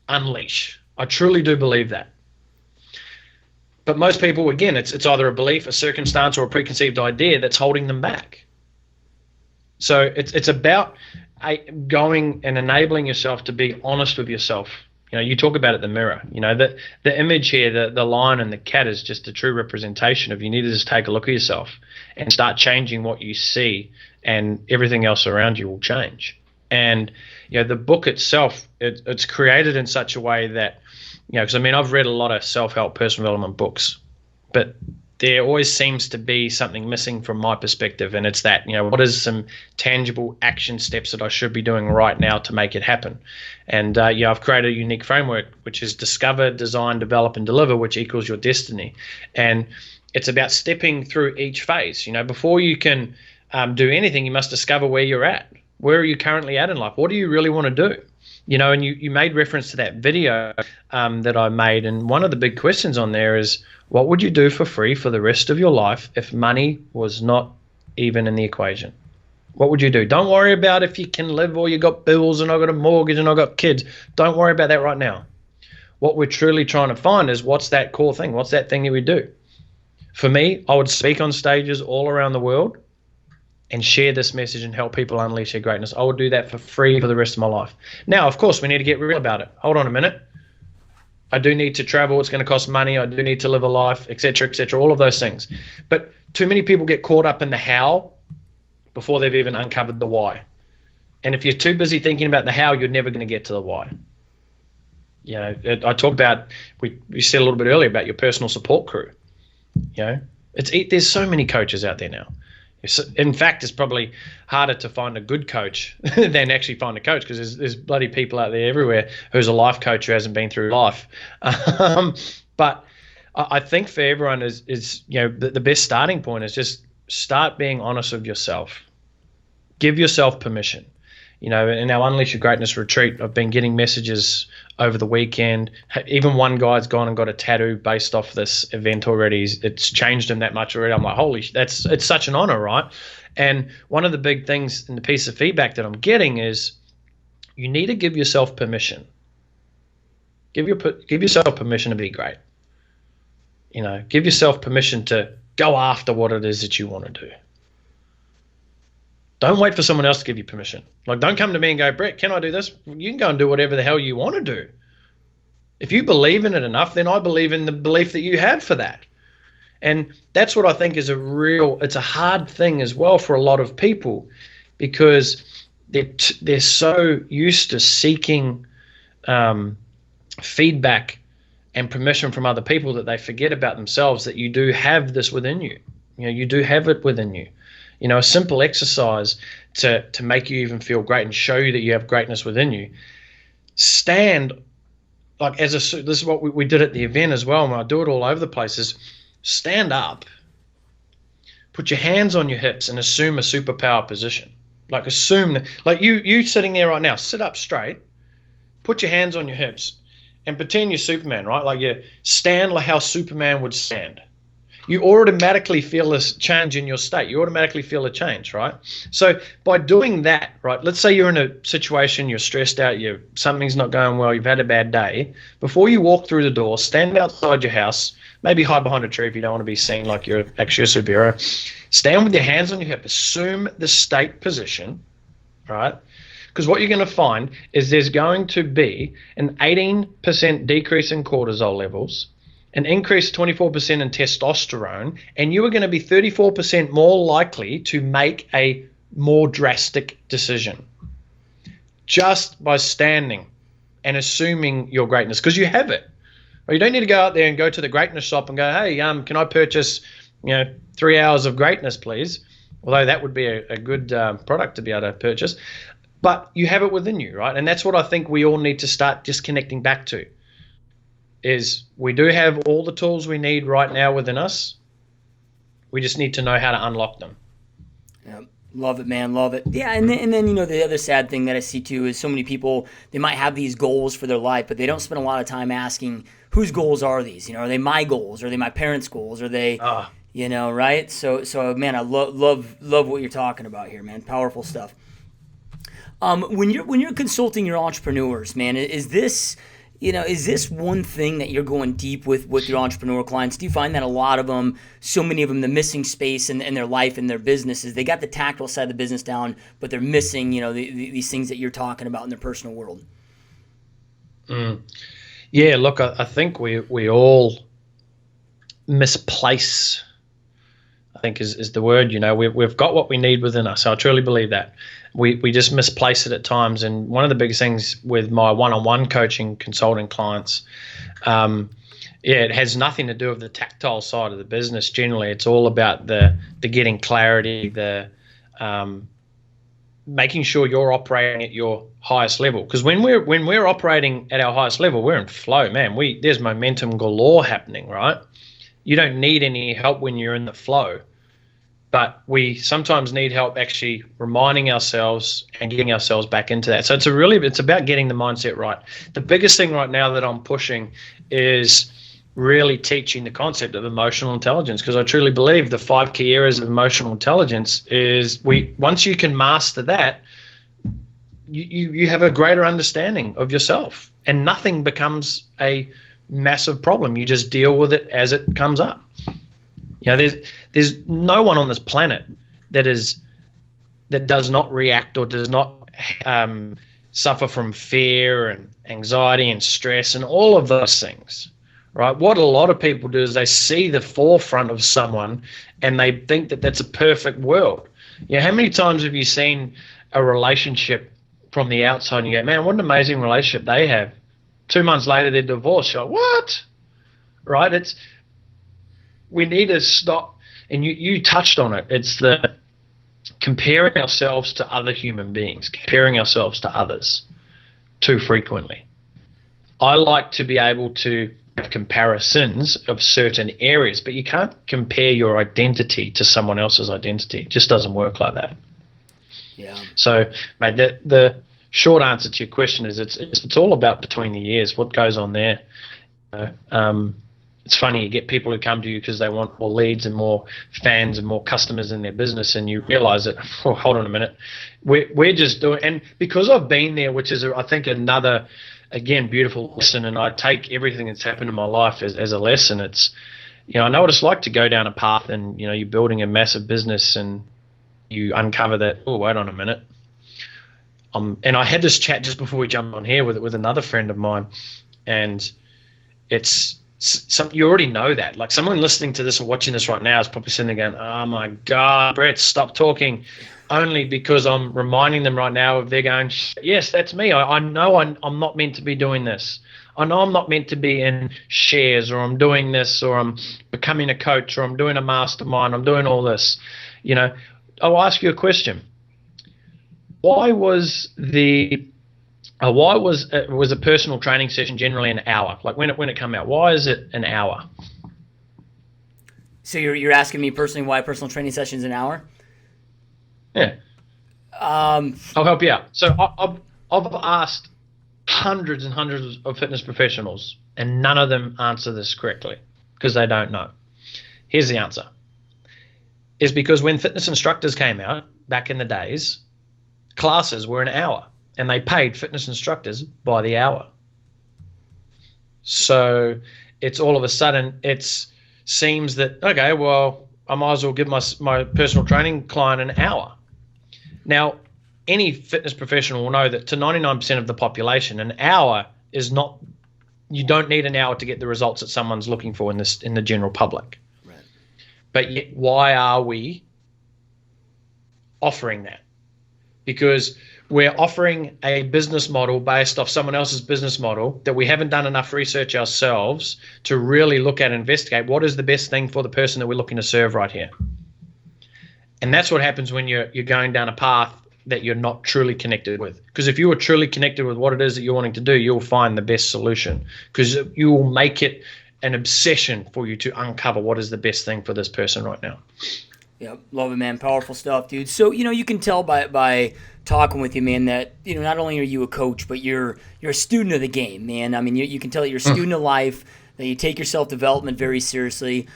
unleash. I truly do believe that. But most people, again, it's either a belief, a circumstance, or a preconceived idea that's holding them back. So it's about going and enabling yourself to be honest with yourself. You know, you talk about it, the mirror. You know, the image here, the lion and the cat is just a true representation of you need to just take a look at yourself and start changing what you see, and everything else around you will change. And, you know, the book itself, it's created in such a way that, you know, because I mean, I've read a lot of self-help, personal development books, but there always seems to be something missing from my perspective. And it's that, you know, what is some tangible action steps that I should be doing right now to make it happen? And, yeah, I've created a unique framework, which is discover, design, develop, and deliver, which equals your destiny. And it's about stepping through each phase. You know, before you can do anything, you must discover where you're at. Where are you currently at in life? What do you really want to do? You know, and you made reference to that video that I made, and one of the big questions on there is, what would you do for free for the rest of your life if money was not even in the equation? What would you do? Don't worry about if you can live or you got bills and I got a mortgage and I got kids. Don't worry about that right now. What we're truly trying to find is, what's that core thing? What's that thing that we do? For me, I would speak on stages all around the world and share this message and help people unleash their greatness. I would do that for free for the rest of my life. Now, of course, we need to get real about it. Hold on a minute. I do need to travel. It's going to cost money. I do need to live a life, et cetera, all of those things. But too many people get caught up in the how before they've even uncovered the why. And if you're too busy thinking about the how, you're never going to get to the why. You know, I talked about, we said a little bit earlier about your personal support crew. You know, there's so many coaches out there now. In fact, it's probably harder to find a good coach than actually find a coach, because there's bloody people out there everywhere who's a life coach who hasn't been through life. But I think for everyone is you know, the best starting point is just start being honest with yourself. Give yourself permission. You know, in our Unleash Your Greatness retreat, I've been getting messages over the weekend. Even one guy's gone and got a tattoo based off this event already. It's changed him that much already. I'm like, holy, it's such an honor, right? And one of the big things in the piece of feedback that I'm getting is, you need to give yourself permission. Give yourself permission to be great. You know, give yourself permission to go after what it is that you want to do. Don't wait for someone else to give you permission. Like, don't come to me and go, Brett, can I do this? You can go and do whatever the hell you want to do. If you believe in it enough, then I believe in the belief that you have for that. And that's what I think is it's a hard thing as well for a lot of people, because they're so used to seeking feedback and permission from other people that they forget about themselves, that you do have this within you. You know, you do have it within you. a simple exercise to make you even feel great and show you that you have greatness within you. Stand like this is what we did at the event as well, and I do it all over the place, is stand up, put your hands on your hips and assume a superpower position. Like assume that, like you sitting there right now, sit up straight, put your hands on your hips and pretend you're Superman, right? Like you stand like how Superman would stand. You automatically feel this change in your state. You automatically feel a change, right? So by doing that, right, let's say you're in a situation, you're stressed out, something's not going well, you've had a bad day. Before you walk through the door, stand outside your house, maybe hide behind a tree if you don't want to be seen like you're actually a superhero. Stand with your hands on your hip, assume the state position, right? Because what you're going to find is there's going to be an 18% decrease in cortisol levels, an increase 24% in testosterone, and you are going to be 34% more likely to make a more drastic decision just by standing and assuming your greatness, because you have it. Or you don't need to go out there and go to the greatness shop and go, hey, can I purchase 3 hours of greatness, please? Although that would be a good product to be able to purchase. But you have it within you, right? And that's what I think we all need to start disconnecting back to, is we do have all the tools we need right now within us. We just need to know how to unlock them. Yeah, love it, man. Love it. Yeah, and then the other sad thing that I see too is so many people, they might have these goals for their life, but they don't spend a lot of time asking, whose goals are these? Are they my goals? Are they my parents' goals? Are they, right? So man, I love what you're talking about here, man. Powerful stuff. When you're consulting your entrepreneurs, man, is this one thing that you're going deep with your entrepreneur clients? Do you find that a lot of them, so many of them, the missing space in their life and their businesses, they got the tactical side of the business down, but they're missing, these things that you're talking about in their personal world? Yeah, look, I think we all misplace, I think is the word. We've got what we need within us. I truly believe that. We just misplace it at times. And one of the biggest things with my one-on-one coaching consulting clients, it has nothing to do with the tactile side of the business. Generally, it's all about the getting clarity, the making sure you're operating at your highest level. Because when we're operating at our highest level, we're in flow, man. There's momentum galore happening, right? You don't need any help when you're in the flow. But we sometimes need help actually reminding ourselves and getting ourselves back into that. So it's about getting the mindset right. The biggest thing right now that I'm pushing is really teaching the concept of emotional intelligence, because I truly believe the 5 key areas of emotional intelligence is once you can master that, you have a greater understanding of yourself, and nothing becomes a massive problem. You just deal with it as it comes up. There's no one on this planet that does not react or does not suffer from fear and anxiety and stress and all of those things, right? What a lot of people do is they see the forefront of someone and they think that that's a perfect world. How many times have you seen a relationship from the outside and you go, man, what an amazing relationship they have. 2 months later, they're divorced. You're like, what? Right? We need to stop, and you touched on it. It's the comparing ourselves to other human beings, comparing ourselves to others too frequently. I like to be able to have comparisons of certain areas, but you can't compare your identity to someone else's identity. It just doesn't work like that. Yeah. So, mate, the short answer to your question is it's all about between the ears, what goes on there. It's funny, you get people who come to you because they want more leads and more fans and more customers in their business, and you realize that, hold on a minute, we're just doing, and because I've been there, which is, I think, another, again, beautiful lesson, and I take everything that's happened in my life as a lesson. It's, I know what it's like to go down a path and, you're building a massive business and you uncover that, oh, wait on a minute. And I had this chat just before we jumped on here with another friend of mine, and it's, you already know that. Like, someone listening to this or watching this right now is probably sitting there going, oh my God, Brett, stop talking. Only because I'm reminding them right now of, they're going, yes, that's me. I know I'm not meant to be doing this. I know I'm not meant to be in shares, or I'm doing this, or I'm becoming a coach, or I'm doing a mastermind, I'm doing all this. I'll ask you a question. Why was a personal training session generally an hour? Like when it come out, why is it an hour? So you're asking me personally why a personal training session is an hour? Yeah. I'll help you out. So I've asked hundreds and hundreds of fitness professionals, and none of them answer this correctly because they don't know. Here's the answer. Is because when fitness instructors came out back in the days, classes were an hour, and they paid fitness instructors by the hour. So it's all of a sudden seems that, okay, well, I might as well give my personal training client an hour. Now, any fitness professional will know that to 99% of the population, an hour is not, you don't need an hour to get the results that someone's looking for in the general public. Right. But yet, why are we offering that? Because we're offering a business model based off someone else's business model that we haven't done enough research ourselves to really look at and investigate what is the best thing for the person that we're looking to serve right here. And that's what happens when you're going down a path that you're not truly connected with. Because if you are truly connected with what it is that you're wanting to do, you'll find the best solution, because you will make it an obsession for you to uncover what is the best thing for this person right now. Yeah, love it, man. Powerful stuff, dude. So, you can tell by talking with you, man, that, not only are you a coach, but you're a student of the game, man. I mean, you can tell that you're a student of life, that you take your self-development very seriously.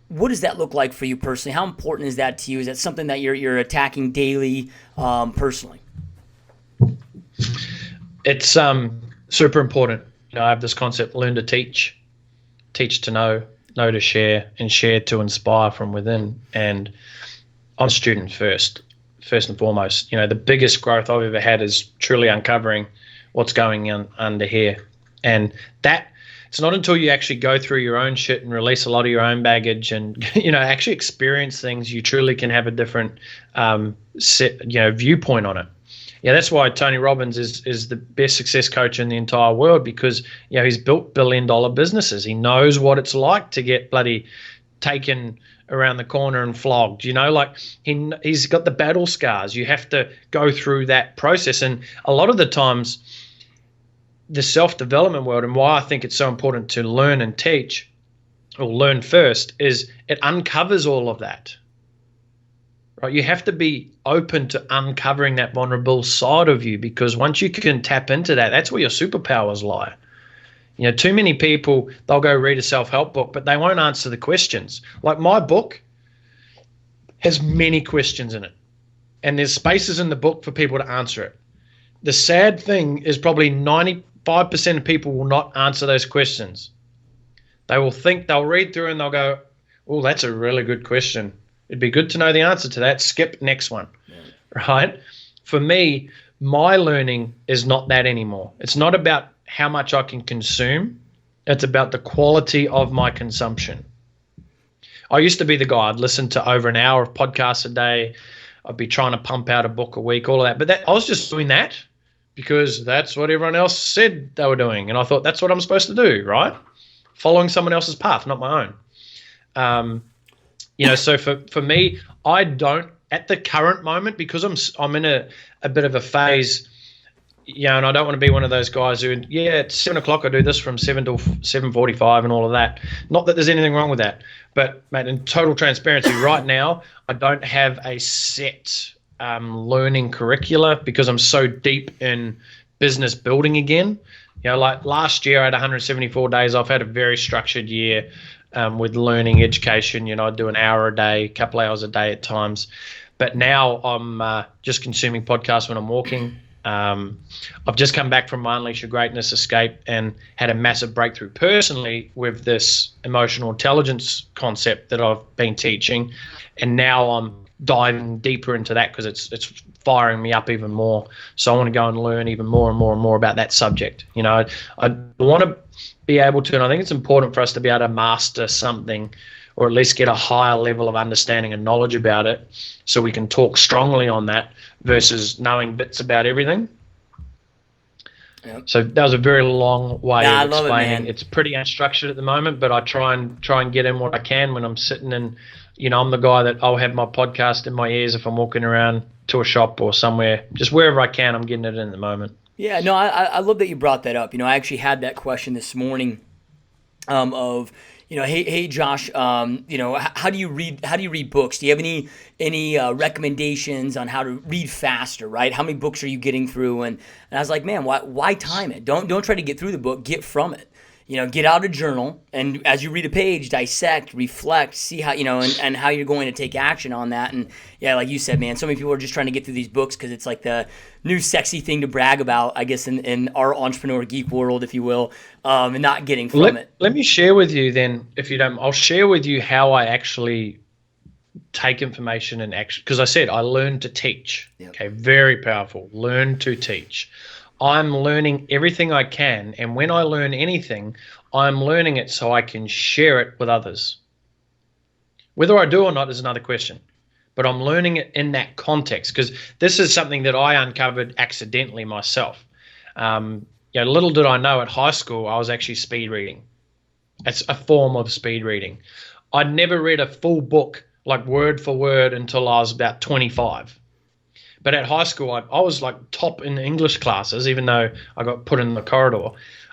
What does that look like for you personally? How important is that to you? Is that something that you're attacking daily, personally? It's super important. I have this concept: learn to teach to know to share, and share to inspire from within. And I'm student first and foremost. The biggest growth I've ever had is truly uncovering what's going on under here, and that. It's not until you actually go through your own shit and release a lot of your own baggage and, actually experience things, you truly can have a different viewpoint on it. Yeah, that's why Tony Robbins is the best success coach in the entire world, because, he's built billion-dollar businesses. He knows what it's like to get bloody taken around the corner and flogged. He's got the battle scars. You have to go through that process. And a lot of the times, the self-development world, and why I think it's so important to learn and teach, or learn first, is it uncovers all of that. Right? You have to be open to uncovering that vulnerable side of you, because once you can tap into that, that's where your superpowers lie. Too many people, they'll go read a self-help book, but they won't answer the questions. Like my book has many questions in it, and there's spaces in the book for people to answer it. The sad thing is probably 95% of people will not answer those questions. They will think, they'll read through and they'll go, oh, that's a really good question. It'd be good to know the answer to that. Skip next one, right? For me, my learning is not that anymore. It's not about how much I can consume. It's about the quality of my consumption. I used to be the guy. I'd listen to over an hour of podcasts a day. I'd be trying to pump out a book a week, all of that. But I was just doing that because that's what everyone else said they were doing. And I thought, that's what I'm supposed to do, right? Following someone else's path, not my own. So for me, I don't, at the current moment, because I'm in a bit of a phase, and I don't want to be one of those guys who, at 7 o'clock I do this from 7 till 7:45 and all of that. Not that there's anything wrong with that. But, mate, in total transparency, right now, I don't have a set learning curricula because I'm so deep in business building again. Like last year I had 174 days off. I had a very structured year with learning, education. I'd do an hour a day, a couple hours a day at times. But now I'm just consuming podcasts when I'm walking. I've just come back from my Unleash Your Greatness escape and had a massive breakthrough personally with this emotional intelligence concept that I've been teaching. And now I'm diving deeper into that because it's firing me up even more. So I want to go and learn even more and more and more about that subject. I want to be able to, and I think it's important for us to be able to master something, or at least get a higher level of understanding and knowledge about it so we can talk strongly on that versus knowing bits about everything. Yep. So that was a very long way of explaining. It's pretty unstructured at the moment, but I try and get in what I can when I'm sitting in, I'm the guy that I'll have my podcast in my ears if I'm walking around to a shop or somewhere, just wherever I can. I'm getting it in the moment. Yeah, no, I love that you brought that up. I actually had that question this morning of, hey Josh, how do you read books? Do you have any recommendations on how to read faster, right? How many books are you getting through? And I was like, man, why time it? Don't try to get through the book, get from it. Get out a journal, and as you read a page, dissect, reflect, see how, and how you're going to take action on that. And yeah, like you said, man, so many people are just trying to get through these books because it's like the new sexy thing to brag about, I guess, in our entrepreneur geek world, if you will, and not getting from it. Let me share with you then, if you don't, I'll share with you how I actually take information and action. Because I said I learned to teach. Yep. Okay, very powerful. Learn to teach. I'm learning everything I can, and when I learn anything, I'm learning it so I can share it with others. Whether I do or not is another question, but I'm learning it in that context because this is something that I uncovered accidentally myself. Little did I know at high school I was actually speed reading. It's a form of speed reading. I'd never read a full book like word for word until I was about 25. But at high school, I was like top in English classes, even though I got put in the corridor.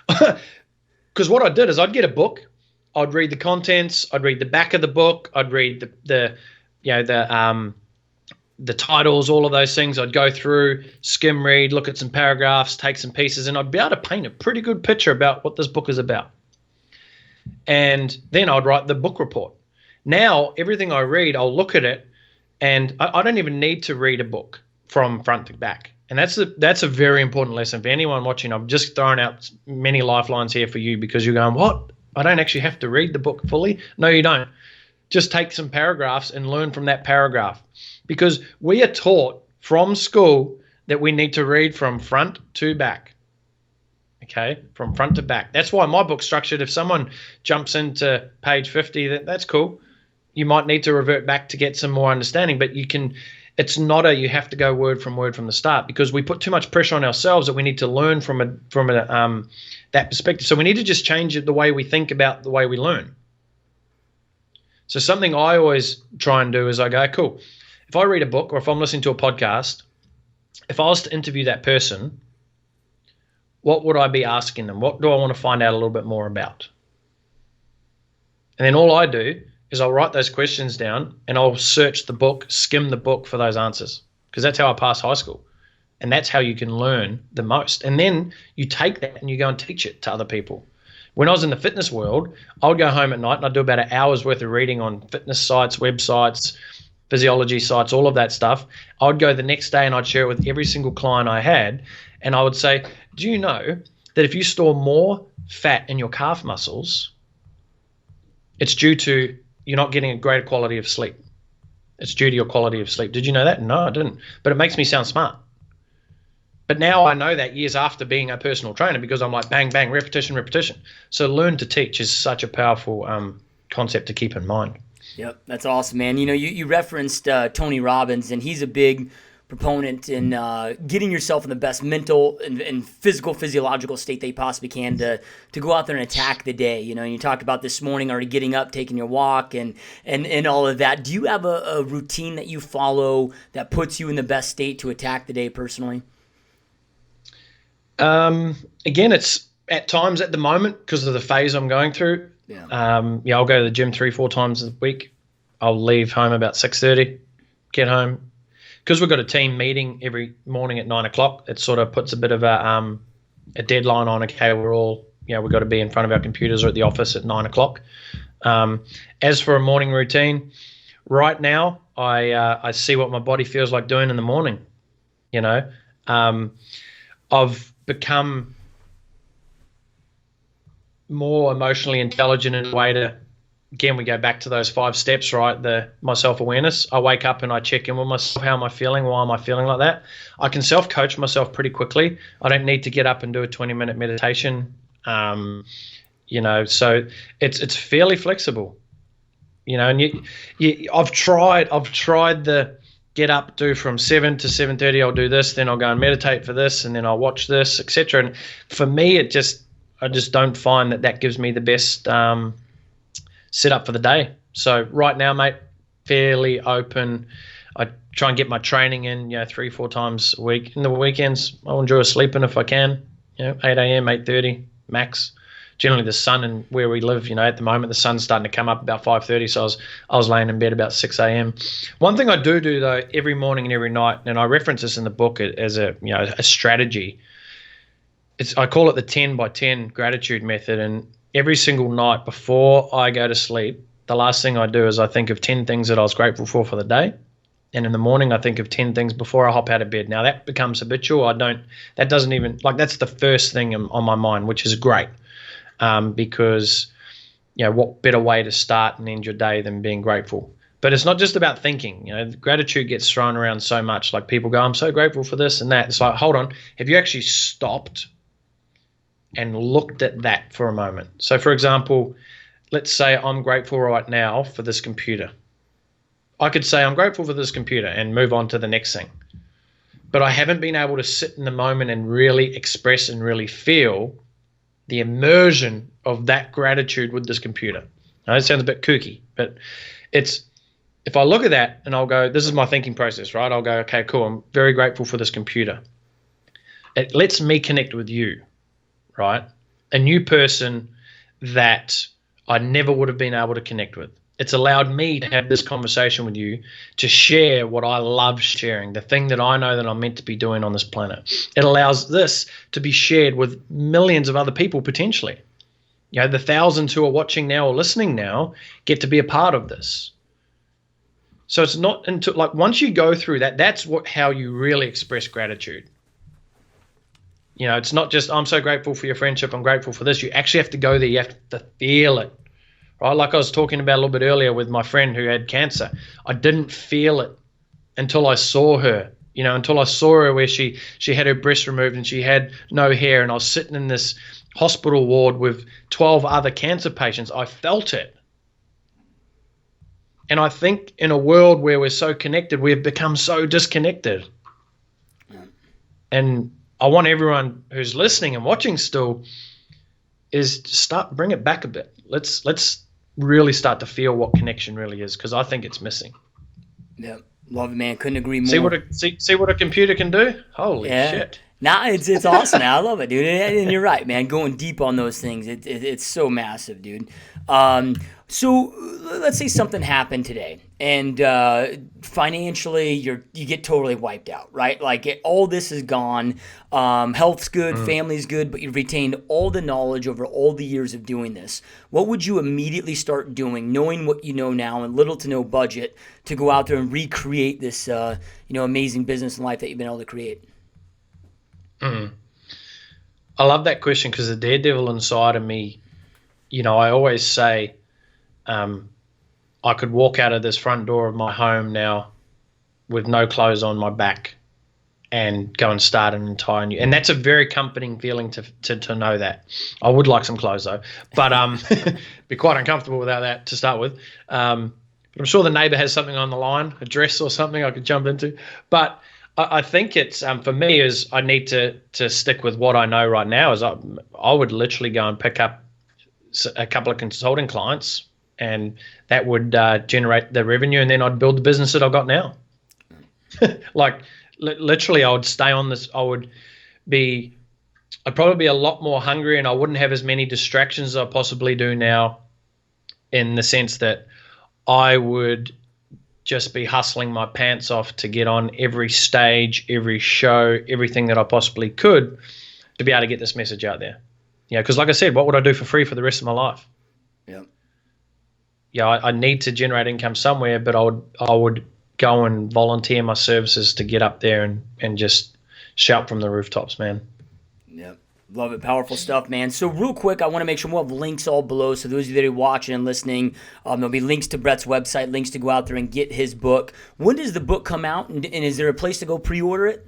Because what I did is I'd get a book, I'd read the contents, I'd read the back of the book, I'd read the titles, all of those things. I'd go through, skim read, look at some paragraphs, take some pieces, and I'd be able to paint a pretty good picture about what this book is about. And then I'd write the book report. Now, everything I read, I'll look at it, and I don't even need to read a book from front to back. And that's a very important lesson for anyone watching. I'm just throwing out many lifelines here for you because you're going, what? I don't actually have to read the book fully? No, you don't. Just take some paragraphs and learn from that paragraph. Because we are taught from school that we need to read from front to back. Okay, from front to back. That's why my book's structured. If someone jumps into page 50, that's cool. You might need to revert back to get some more understanding, but it's not you have to go word from the start because we put too much pressure on ourselves that we need to learn from that perspective. So we need to just change the way we think about the way we learn. So something I always try and do is I go, cool, if I read a book or if I'm listening to a podcast, if I was to interview that person, what would I be asking them? What do I want to find out a little bit more about? And then all I do is I'll write those questions down and I'll search the book, skim the book for those answers because that's how I passed high school. And that's how you can learn the most. And then you take that and you go and teach it to other people. When I was in the fitness world, I would go home at night and I'd do about an hour's worth of reading on fitness sites, websites, physiology sites, all of that stuff. I would go the next day and I'd share it with every single client I had. And I would say, do you know that if you store more fat in your calf muscles, it's due to you're not getting a greater quality of sleep. It's due to your quality of sleep. Did you know that? No, I didn't. But it makes me sound smart. But now I know that years after being a personal trainer because I'm like bang, bang, repetition, repetition. So learn to teach is such a powerful concept to keep in mind. Yep, that's awesome, man. You referenced Tony Robbins, and he's a big proponent in getting yourself in the best mental and physical, physiological state that you possibly can to go out there and attack the day. And you talked about this morning already getting up, taking your walk, and all of that. Do you have a routine that you follow that puts you in the best state to attack the day personally? Again, it's at times at the moment because of the phase I'm going through. Yeah. I'll go to the gym 3-4 times a week. I'll leave home about 6:30, get home. Because we've got a team meeting every morning at 9 o'clock, it sort of puts a bit of a deadline on, okay, we're all, we've got to be in front of our computers or at the office at 9 o'clock. As for a morning routine, right now, I see what my body feels like doing in the morning. I've become more emotionally intelligent in a way to, again, we go back to those 5 steps, right? My self-awareness. I wake up and I check in with myself. How am I feeling? Why am I feeling like that? I can self-coach myself pretty quickly. I don't need to get up and do a 20-minute meditation. So it's fairly flexible. And I've tried the get up, do from 7 to 7:30. I'll do this, then I'll go and meditate for this, and then I'll watch this, etc. And for me, I just don't find that gives me the best set up for the day. So right now, mate, fairly open. I try and get my training in, 3-4 times a week. In the weekends, I'll enjoy sleeping if I can, 8 a.m., 8:30 max. Generally the sun and where we live, at the moment, the sun's starting to come up about 5:30, so I was laying in bed about 6 a.m. One thing I do though, every morning and every night, and I reference this in the book as a strategy, I call it the 10 by 10 gratitude method. And every single night before I go to sleep, the last thing I do is I think of 10 things that I was grateful for the day. And in the morning, I think of 10 things before I hop out of bed. Now that becomes habitual. That's the first thing on my mind, which is great. Because, what better way to start and end your day than being grateful? But it's not just about thinking. Gratitude gets thrown around so much. Like people go, I'm so grateful for this and that. It's like, hold on. Have you actually stopped and looked at that for a moment? So, for example, let's say I'm grateful right now for this computer. I could say I'm grateful for this computer and move on to the next thing. But I haven't been able to sit in the moment and really express and really feel the immersion of that gratitude with this computer. Now, it sounds a bit kooky, but if I look at that and I'll go, this is my thinking process, right? I'll go, okay, cool. I'm very grateful for this computer. It lets me connect with you, right? A new person that I never would have been able to connect with. It's allowed me to have this conversation with you, to share what I love sharing, the thing that I know that I'm meant to be doing on this planet. It allows this to be shared with millions of other people potentially. The thousands who are watching now or listening now get to be a part of this. So it's not until once you go through that, that's how you really express gratitude. It's not just I'm so grateful for your friendship, I'm grateful for this. You actually have to go there. You have to feel it. Right, like I was talking about a little bit earlier with my friend who had cancer. I didn't feel it until I saw her, until I saw her where she had her breast removed and she had no hair, and I was sitting in this hospital ward with 12 other cancer patients. I felt it. And I think in a world where we're so connected, we've become so disconnected. And I want everyone who's listening and watching still is bring it back a bit. Let's really start to feel what connection really is, because I think it's missing. Yeah, love it, man. Couldn't agree more. See what a computer can do? Holy shit. Nah, it's awesome, man. I love it, dude. And you're right, man. Going deep on those things, it's so massive, dude. So let's say something happened today, and financially you get totally wiped out, right? All this is gone. Health's good, family's good, but you've retained all the knowledge over all the years of doing this. What would you immediately start doing, knowing what you know now and little to no budget, to go out there and recreate this amazing business and life that you've been able to create? I love that question, because the daredevil inside of me, I always say, I could walk out of this front door of my home now with no clothes on my back and go and start an entire new. And that's a very comforting feeling to know that. I would like some clothes though, but be quite uncomfortable without that to start with. But I'm sure the neighbor has something on the line, a dress or something I could jump into. But I think it's for me is I need to stick with what I know right now. Is I would literally go and pick up a couple of consulting clients, and that would generate the revenue, and then I'd build the business that I've got now. Literally, I would stay on this. I'd probably be a lot more hungry, and I wouldn't have as many distractions as I possibly do now, in the sense that I would just be hustling my pants off to get on every stage, every show, everything that I possibly could to be able to get this message out there. Because like I said, what would I do for free for the rest of my life? Yeah. I need to generate income somewhere, but I would go and volunteer my services to get up there and just shout from the rooftops, man. Yep. Love it. Powerful stuff, man. So real quick, I want to make sure we'll have links all below. So those of you that are watching and listening, there'll be links to Brett's website, links to go out there and get his book. When does the book come out, and is there a place to go pre-order it?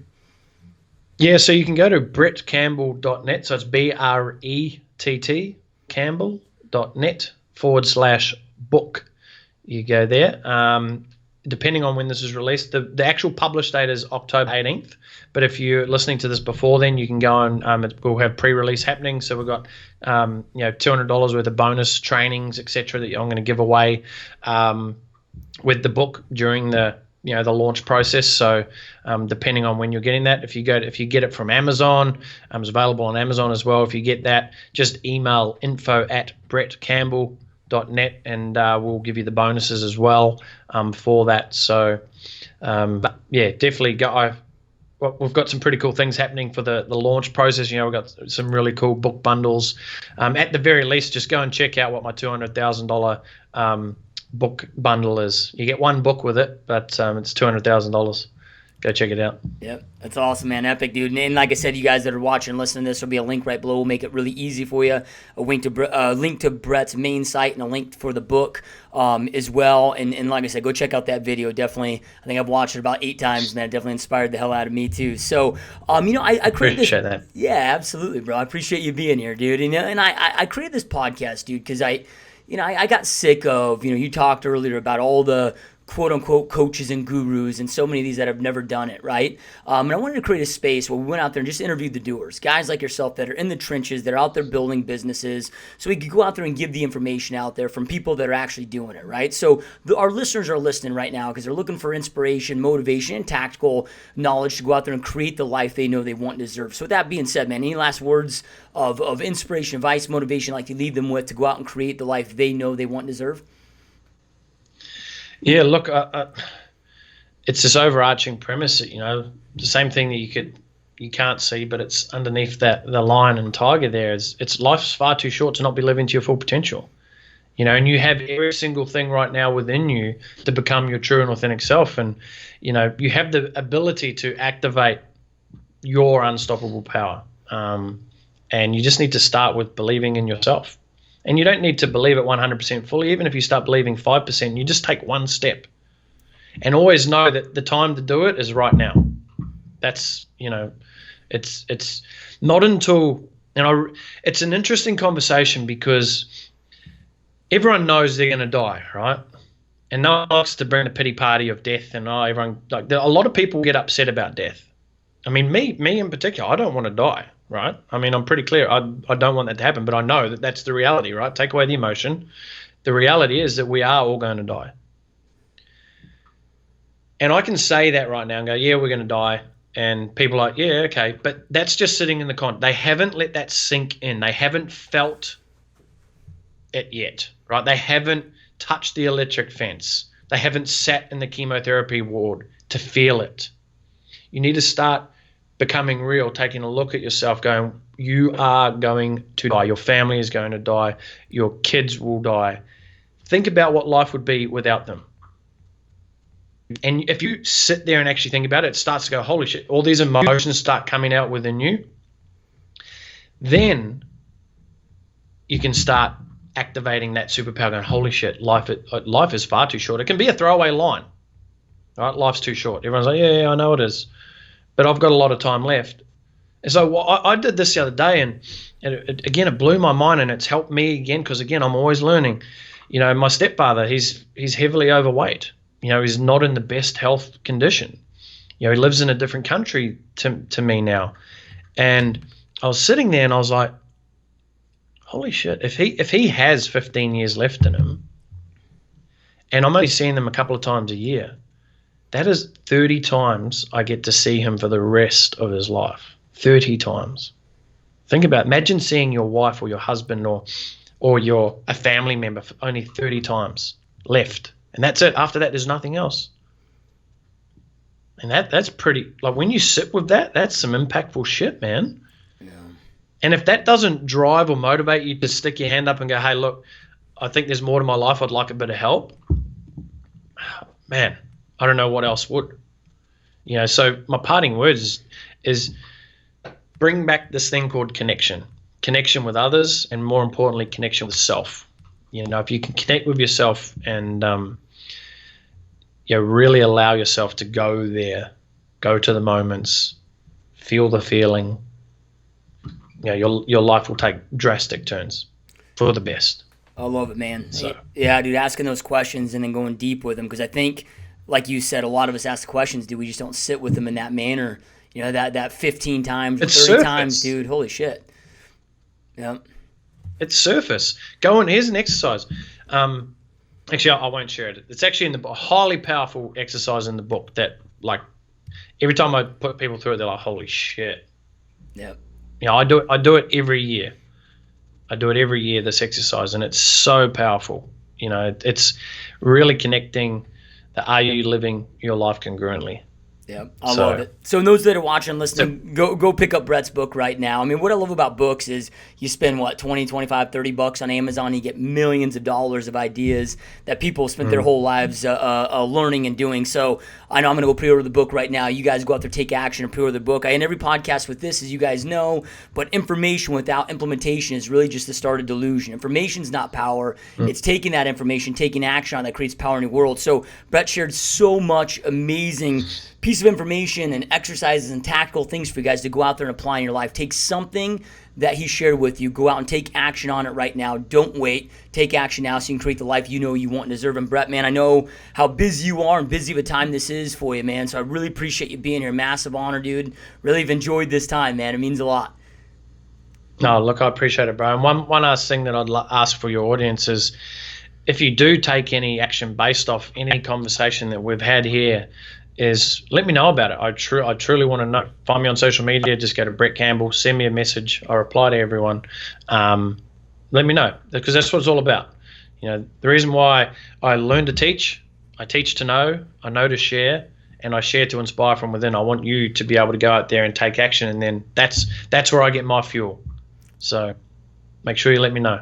Yeah, so you can go to brettcampbell.net. So it's BRETT campbell.net/book. You go there. Depending on when this is released, the actual published date is October 18th. But if you're listening to this before then, you can go and we'll have pre-release happening. So we've got $200 worth of bonus trainings, etc. that I'm going to give away. with the book during the the launch process. So depending on when you're getting that, if you get it from Amazon, it's available on Amazon as well. If you get that, just email info@brettcampbell.net and we'll give you the bonuses as well for that. So but yeah, definitely we've got some pretty cool things happening for the launch process. We've got some really cool book bundles. At the very least, just go and check out what my $200,000 book bundle is. You get one book with it, but it's $200,000. Go check it out. Yep, that's awesome, man. Epic, dude. And like I said, you guys that are watching and listening to this, there'll be a link right below. We'll make it really easy for you. A link to Brett's main site and a link for the book as well. And like I said, go check out that video. Definitely, I think I've watched it about 8 times, and that definitely inspired the hell out of me too. So, I created appreciate that. Yeah, absolutely, bro. I appreciate you being here, dude. And I created this podcast, dude, because I got sick of, you talked earlier about all the quote unquote coaches and gurus and so many of these that have never done it, right? And I wanted to create a space where we went out there and just interviewed the doers, guys like yourself that are in the trenches, that are out there building businesses, so we could go out there and give the information out there from people that are actually doing it, right? So our listeners are listening right now because they're looking for inspiration, motivation, and tactical knowledge to go out there and create the life they know they want and deserve. So with that being said, man, any last words of inspiration, advice, motivation like you leave them with to go out and create the life they know they want and deserve? Yeah, look, it's this overarching premise that, the same thing that you can't see, but it's underneath the lion and tiger there. It's life's far too short to not be living to your full potential, and you have every single thing right now within you to become your true and authentic self. And, you have the ability to activate your unstoppable power. And you just need to start with believing in yourself. And you don't need to believe it 100% fully. Even if you start believing 5%, you just take one step. And always know that the time to do it is right now. That's, it's not until, it's an interesting conversation because everyone knows they're going to die, right? And no one likes to bring a pity party of death. And a lot of people get upset about death. I mean, me in particular, I don't want to die. Right? I mean, I'm pretty clear. I don't want that to happen, but I know that that's the reality, right? Take away the emotion. The reality is that we are all going to die. And I can say that right now and go, yeah, we're going to die. And people are like, yeah, okay. But that's just sitting in the con. They haven't let that sink in. They haven't felt it yet, right? They haven't touched the electric fence. They haven't sat in the chemotherapy ward to feel it. You need to start becoming real, taking a look at yourself, going, you are going to die. Your family is going to die. Your kids will die. Think about what life would be without them. And if you sit there and actually think about it, it starts to go, holy shit, all these emotions start coming out within you. Then you can start activating that superpower, going, holy shit, life is far too short. It can be a throwaway line, right? Life's too short. Everyone's like, yeah, I know it is. But I've got a lot of time left. And so I did this the other day, and it blew my mind, and it's helped me again because, again, I'm always learning. My stepfather, he's heavily overweight. He's not in the best health condition. He lives in a different country to me now. And I was sitting there, and I was like, holy shit, if he has 15 years left in him, and I'm only seeing them a couple of times a year, that is 30 times I get to see him for the rest of his life. 30 times. Think about it. Imagine seeing your wife or your husband or a family member for only 30 times left. And that's it. After that, there's nothing else. And that's pretty, like when you sit with that, that's some impactful shit, man. Yeah. And if that doesn't drive or motivate you to stick your hand up and go, hey, look, I think there's more to my life. I'd like a bit of help. Man, I don't know what else would. So my parting words is bring back this thing called connection with others, and more importantly, connection with self. If you can connect with yourself and really allow yourself to go there, go to the moments, feel the feeling, your life will take drastic turns for the best. I love it, man. So. Yeah, dude, asking those questions and then going deep with them, because I think, like you said, a lot of us ask the questions, dude. We just don't sit with them in that manner. That 15 times, it's 30 surface. Times, dude. Holy shit. Yeah. It's surface. Go on. Here's an exercise. Actually, I won't share it. It's actually in the highly powerful exercise in the book that, like, every time I put people through it, they're like, "Holy shit!" Yeah. I do it. I do it every year. I do it every year. This exercise, and it's so powerful. It's really connecting. Are you living your life congruently? Yeah, I love it. So those that are watching, listening, go pick up Brett's book right now. I mean, what I love about books is you spend, what, 20, 25, 30 bucks on Amazon, you get millions of dollars of ideas that people spent their whole lives learning and doing. So I know I'm going to go pre-order the book right now. You guys go out there, take action, and pre-order the book. I end every podcast with this, as you guys know, but information without implementation is really just the start of delusion. Information's not power. It's taking that information, taking action on that creates power in your world. So Brett shared so much amazing piece of information and exercises and tactical things for you guys to go out there and apply in your life. Take something that he shared with you, go out and take action on it right now. Don't wait. Take action now so you can create the life you know you want and deserve. And Brett, man, I know how busy you are and busy of a time this is for you, man. So I really appreciate you being here. Massive honor, dude. Really have enjoyed this time, man. It means a lot. No, look, I appreciate it, bro. And one last thing that I'd ask for your audience is, if you do take any action based off any conversation that we've had here, is let me know about it. I truly want to know. Find me on social media. Just go to Brett Campbell. Send me a message. I reply to everyone. Let me know, because that's what it's all about. The reason why I learn to teach, I teach to know, I know to share, and I share to inspire from within. I want you to be able to go out there and take action, and then that's where I get my fuel. So make sure you let me know.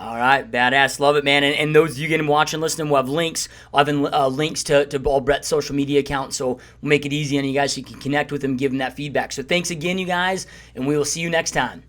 All right, badass. Love it, man. And those of you getting watching, listening, we'll have links. I'll have links to all Brett's social media accounts, so we'll make it easy on you guys so you can connect with him, give him that feedback. So thanks again, you guys, and we will see you next time.